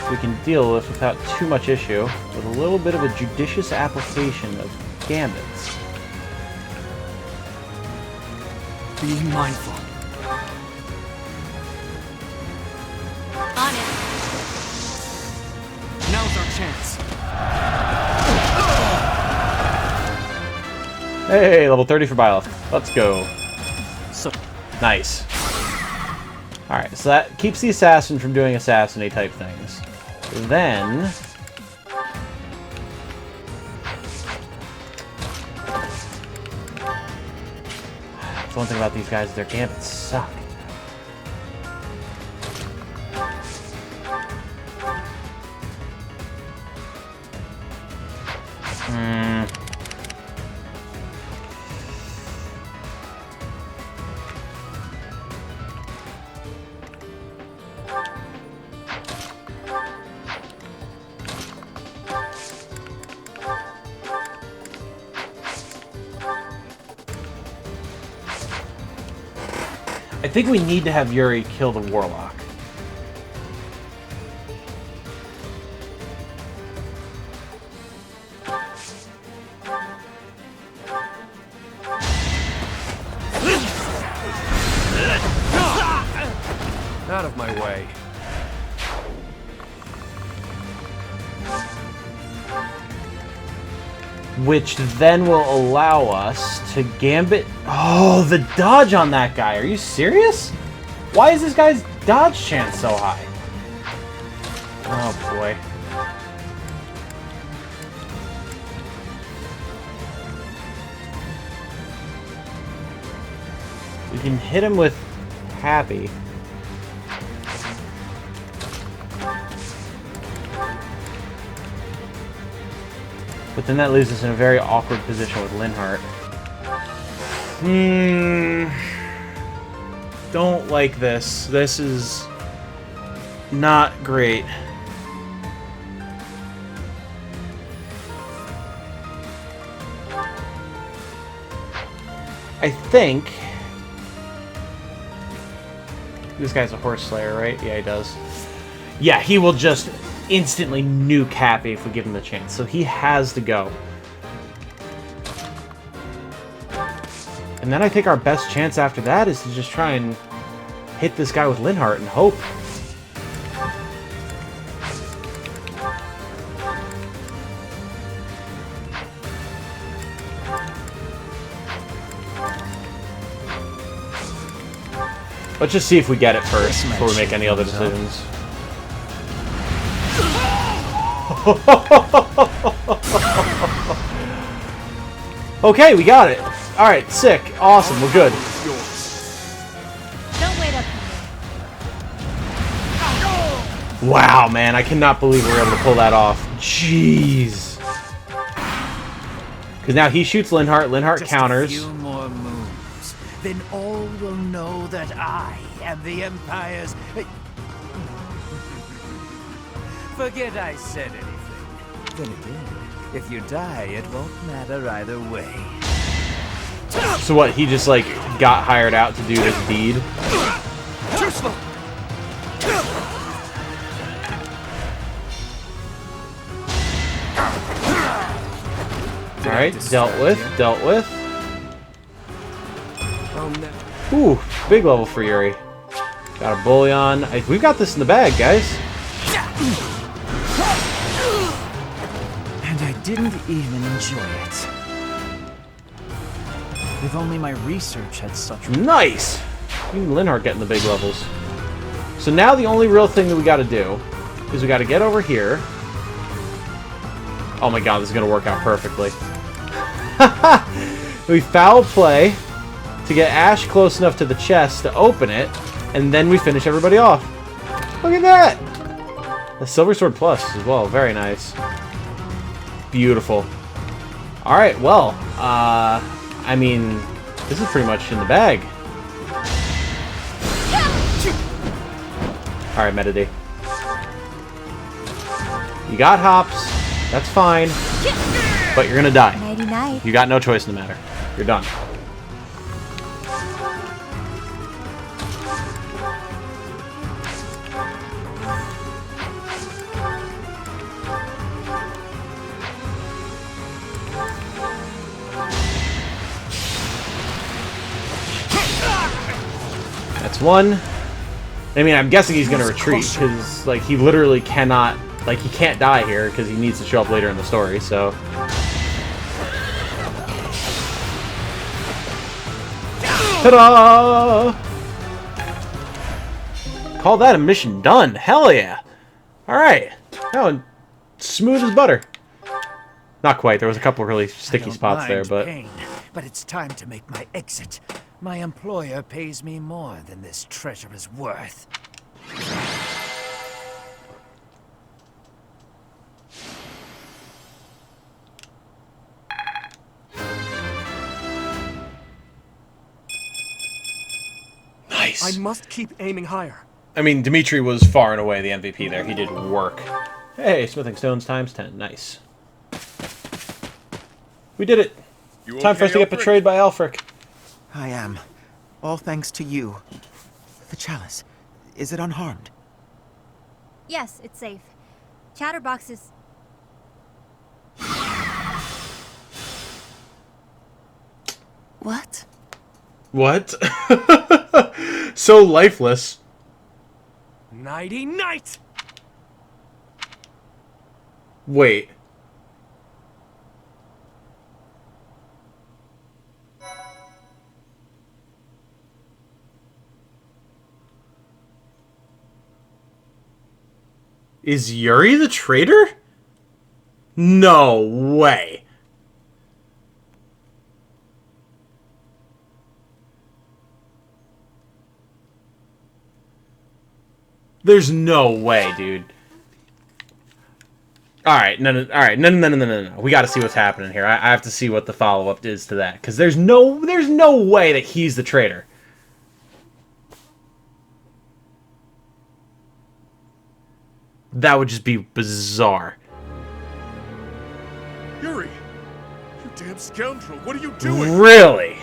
we can deal with without too much issue, with a little bit of a judicious application of gambits. Be mindful. On it. Now's our chance. Hey, level 30 for Byleth. Let's go. So Nice. Alright, so that keeps the assassin from doing assassin-y type things. Then... the one thing about these guys, their gambits suck. I think we need to have Yuri kill the warlock. Out of my way. Which then will allow us to gambit... Oh, the dodge on that guy. Are you serious? Why is this guy's dodge chance so high? Oh, boy. We can hit him with Happy. But then that leaves us in a very awkward position with Linhardt. Don't like this. This is not great. I think this guy's a horse slayer, right? Yeah, he does. Yeah, he will just instantly nuke Happy if we give him the chance. So he has to go. And then I think our best chance after that is to just try and hit this guy with Linhardt and hope. Let's just see if we get it first before we make any other decisions. Okay, we got it. Alright, sick. Awesome, we're good. Don't wait up. Wow, man, I cannot believe we were able to pull that off. Jeez. Because now he shoots Linhardt, Linhardt Just counters. a few more moves, then all will know that I am the Empire's... Forget I said anything. Then again, if you die, it won't matter either way. So what, he just like got hired out to do this deed? Too slow. Alright, dealt with. Ooh, big level for Yuri. Got a bullion. We've got this in the bag, guys. And I didn't even enjoy it. If only my research had such... Nice! Even Linhardt getting the big levels. So now the only real thing that we gotta do is we gotta get over here. Oh my god, this is gonna work out perfectly. We foul play to get Ash close enough to the chest to open it, and then we finish everybody off. Look at that! The Silver Sword Plus as well, very nice. Beautiful. Alright, well, I mean, this is pretty much in the bag. Alright, Metade. You got hops, that's fine, but you're gonna die. Nighty-night. You got no choice in the matter. You're done. That's one. I mean, I'm guessing he's gonna retreat, because, like, he literally cannot... Like, he can't die here, because he needs to show up later in the story, so... Ta-da! Call that a mission done. Hell yeah. Alright. That one smooth as butter. Not quite. There was a couple really sticky spots there, but... Pain, but it's time to make my exit. My employer pays me more than this treasure is worth. Nice. I must keep aiming higher. I mean, Dimitri was far and away the MVP there. He did work. Hey, smithing stones times 10. Nice. We did it. Time for us to get betrayed by Aelfric. I am. All thanks to you. The chalice. Is it unharmed? Yes, it's safe. Chatterbox is... What? What? So lifeless. Nighty night! Wait. Is Yuri the traitor? No way. There's no way, dude. Alright, no. We gotta see what's happening here. I have to see what the follow-up is to that. Because there's no way that he's the traitor. That would just be bizarre. Yuri! You damn scoundrel, what are you doing? Really?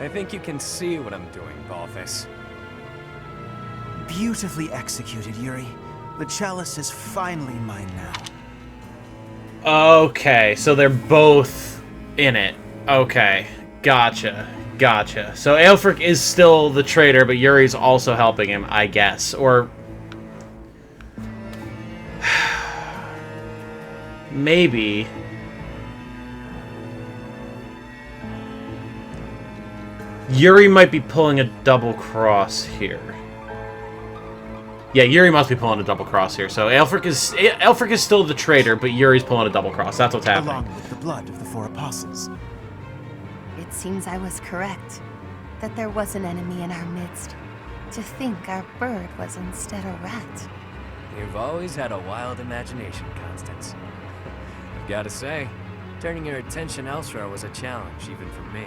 I think you can see what I'm doing, Balthus. Beautifully executed, Yuri. The chalice is finally mine now. Okay, so they're both in it. Okay, gotcha. So Aelfric is still the traitor, but Yuri's also helping him, I guess. Or... maybe... Yuri might be pulling a double cross here. Yeah, Yuri must be pulling a double cross here. So Aelfric is still the traitor, but Yuri's pulling a double cross. That's what's happening. Along with the blood of the 4 apostles. It seems I was correct. That there was an enemy in our midst. To think our bird was instead a rat. You've always had a wild imagination, Constance. I've gotta say, turning your attention elsewhere was a challenge, even for me.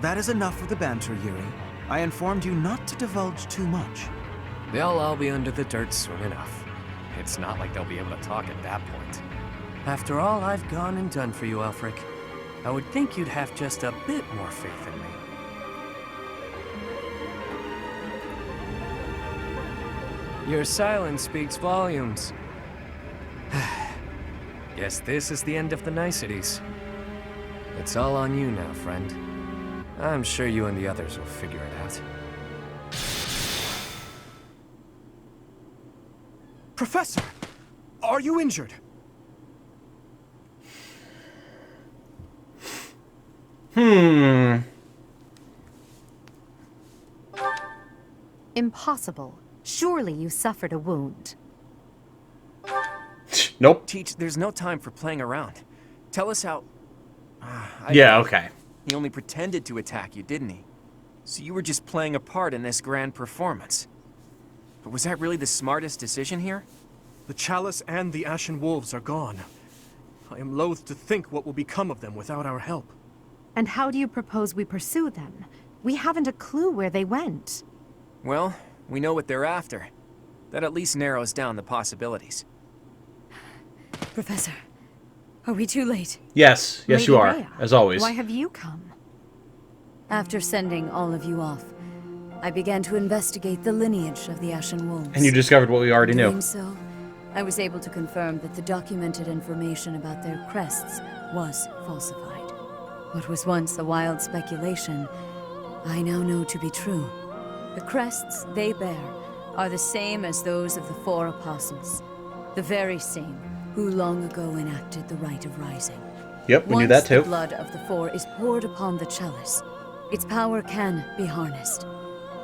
That is enough of the banter, Yuri. I informed you not to divulge too much. They'll all be under the dirt soon enough. It's not like they'll be able to talk at that point. After all I've gone and done for you, Aelfric, I would think you'd have just a bit more faith in me. Your silence speaks volumes. Guess this is the end of the niceties. It's all on you now, friend. I'm sure you and the others will figure it out. Professor! Are you injured? Impossible. Surely you suffered a wound. Nope. Teach, there's no time for playing around. Tell us how... yeah, okay. He only pretended to attack you, didn't he? So you were just playing a part in this grand performance. But was that really the smartest decision here? The chalice and the Ashen Wolves are gone. I am loath to think what will become of them without our help. And how do you propose we pursue them? We haven't a clue where they went. Well, we know what they're after. That at least narrows down the possibilities. Professor, are we too late? Yes, Lady you are, Rhea, as always. Why have you come? After sending all of you off, I began to investigate the lineage of the Ashen Wolves. And you discovered what we already knew. Doing so, I was able to confirm that the documented information about their crests was falsified. What was once a wild speculation, I now know to be true. The crests they bear are the same as those of the 4 apostles, the very same who long ago enacted the Rite of Rising. Yep, we knew Once that too. the blood of the four is poured upon the chalice, its power can be harnessed.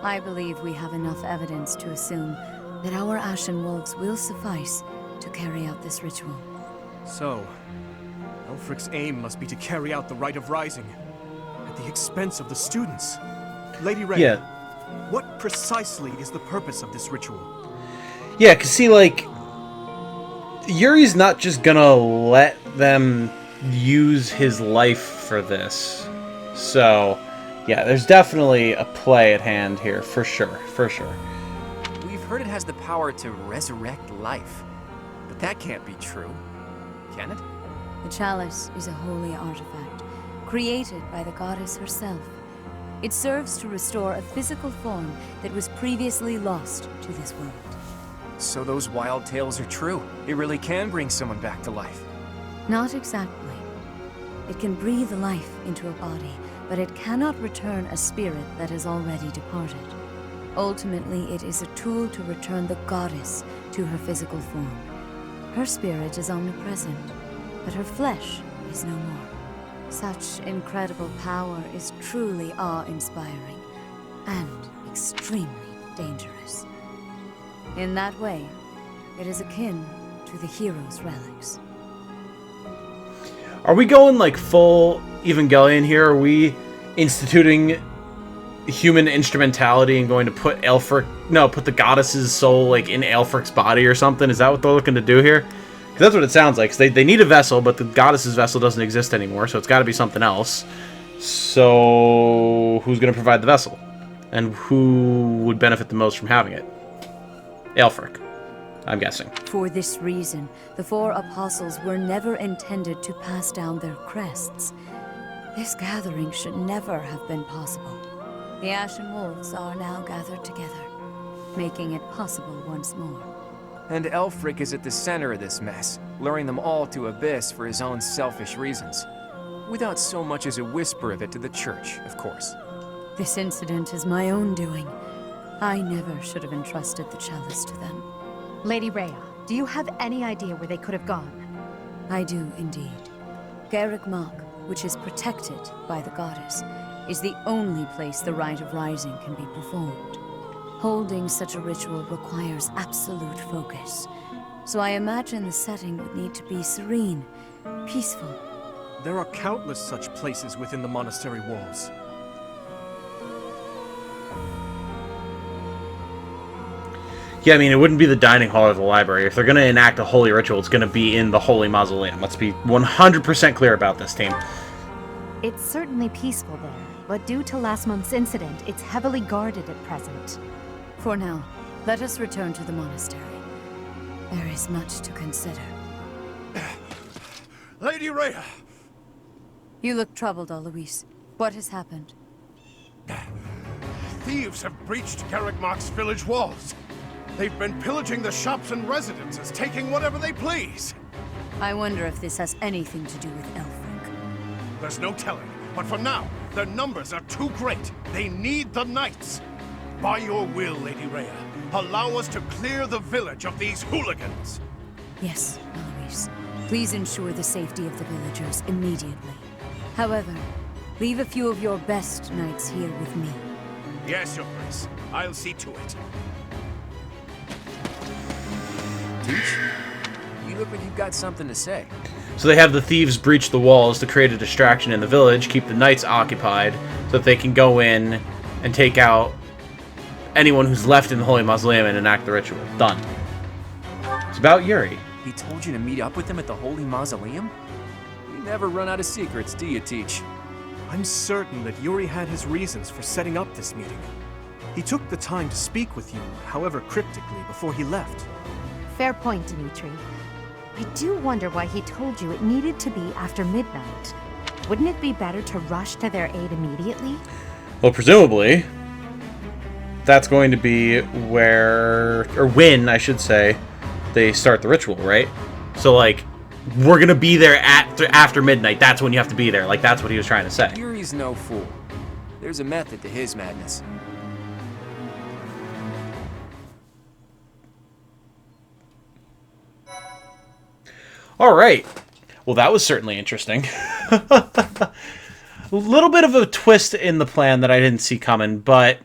I believe we have enough evidence to assume that our Ashen Wolves will suffice to carry out this ritual. So, Aelfric's aim must be to carry out the Rite of Rising at the expense of the students. Lady Rhea, Yeah. what precisely is the purpose of this ritual? Yeah, because see, like, Yuri's not just gonna let them use his life for this. So, yeah, there's definitely a play at hand here, for sure, for sure. We've heard it has the power to resurrect life. But that can't be true, can it? The chalice is a holy artifact, created by the goddess herself. It serves to restore a physical form that was previously lost to this world. So those wild tales are true. It really can bring someone back to life. Not exactly. It can breathe life into a body, but it cannot return a spirit that has already departed. Ultimately, it is a tool to return the goddess to her physical form. Her spirit is omnipresent, but her flesh is no more. Such incredible power is truly awe-inspiring and extremely dangerous. In that way, it is akin to the hero's relics. Are we going like full Evangelion here? Are we instituting human instrumentality and going to put put the goddess's soul like in Aelfric's body or something? Is that what they're looking to do here? Because that's what it sounds like. 'Cause they need a vessel, but the goddess's vessel doesn't exist anymore, so it's got to be something else. So who's going to provide the vessel? And who would benefit the most from having it? Aelfric, I'm guessing. For this reason, the four apostles were never intended to pass down their crests. This gathering should never have been possible. The Ashen Wolves are now gathered together, making it possible once more. And Aelfric is at the center of this mess, luring them all to Abyss for his own selfish reasons. Without so much as a whisper of it to the Church, of course. This incident is my own doing. I never should have entrusted the chalice to them. Lady Rhea, do you have any idea where they could have gone? I do indeed. Garreg Mach, which is protected by the goddess, is the only place the Rite of Rising can be performed. Holding such a ritual requires absolute focus, so I imagine the setting would need to be serene, peaceful. There are countless such places within the monastery walls. Yeah, I mean, it wouldn't be the dining hall or the library. If they're going to enact a holy ritual, it's going to be in the Holy Mausoleum. Let's be 100% clear about this, team. It's certainly peaceful there, but due to last month's incident, it's heavily guarded at present. For now, let us return to the monastery. There is much to consider. Lady Rhea! You look troubled, Alois. What has happened? Thieves have breached Garreg Mach's village walls. They've been pillaging the shops and residences, taking whatever they please. I wonder if this has anything to do with Aelfric. There's no telling, but for now, their numbers are too great. They need the knights. By your will, Lady Rhea, allow us to clear the village of these hooligans. Yes, Alois. Please ensure the safety of the villagers immediately. However, leave a few of your best knights here with me. Yes, Your Grace. I'll see to it. Teach, you look like you've got something to say. So they have the thieves breach the walls to create a distraction in the village, keep the knights occupied, so that they can go in and take out anyone who's left in the Holy Mausoleum and enact the ritual. Done. It's about Yuri. He told you to meet up with him at the Holy Mausoleum? You never run out of secrets, do you, Teach? I'm certain that Yuri had his reasons for setting up this meeting. He took the time to speak with you, however cryptically, before he left. Fair point, Dimitri. I do wonder why he told you it needed to be after midnight. Wouldn't it be better to rush to their aid immediately? Well, presumably, that's going to be where, or when, I should say, they start the ritual, right? So, like, we're going to be there after midnight. That's when you have to be there. Like, that's what he was trying to say. Yuri's no fool. There's a method to his madness. All right. Well, that was certainly interesting. A little bit of a twist in the plan that I didn't see coming, but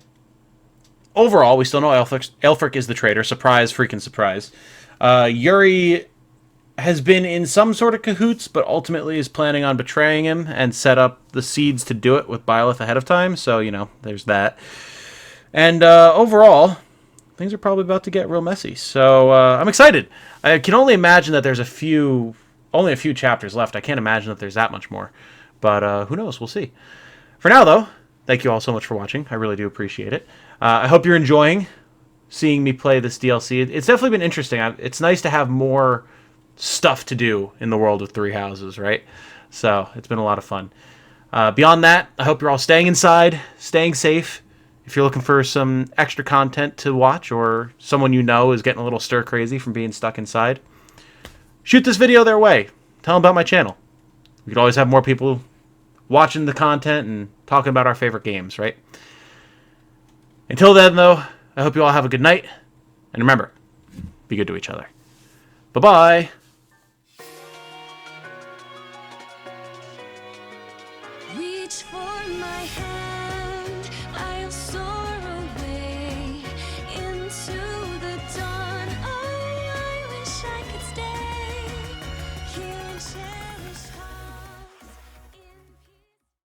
overall, we still know Aelfric is the traitor. Surprise, freaking surprise. Yuri has been in some sort of cahoots, but ultimately is planning on betraying him and set up the seeds to do it with Byleth ahead of time. So, you know, there's that. And overall, things are probably about to get real messy. So I'm excited. I can only imagine that there's only a few chapters left. I can't imagine that there's that much more. But who knows? We'll see. For now, though, thank you all so much for watching. I really do appreciate it. I hope you're enjoying seeing me play this DLC. It's definitely been interesting. It's nice to have more stuff to do in the world of Three Houses, right? So it's been a lot of fun. Beyond that, I hope you're all staying inside, staying safe. If you're looking for some extra content to watch, or someone you know is getting a little stir crazy from being stuck inside, shoot this video their way. Tell them about my channel. We could always have more people watching the content and talking about our favorite games, right? Until then, though, I hope you all have a good night. And remember, be good to each other. Bye-bye.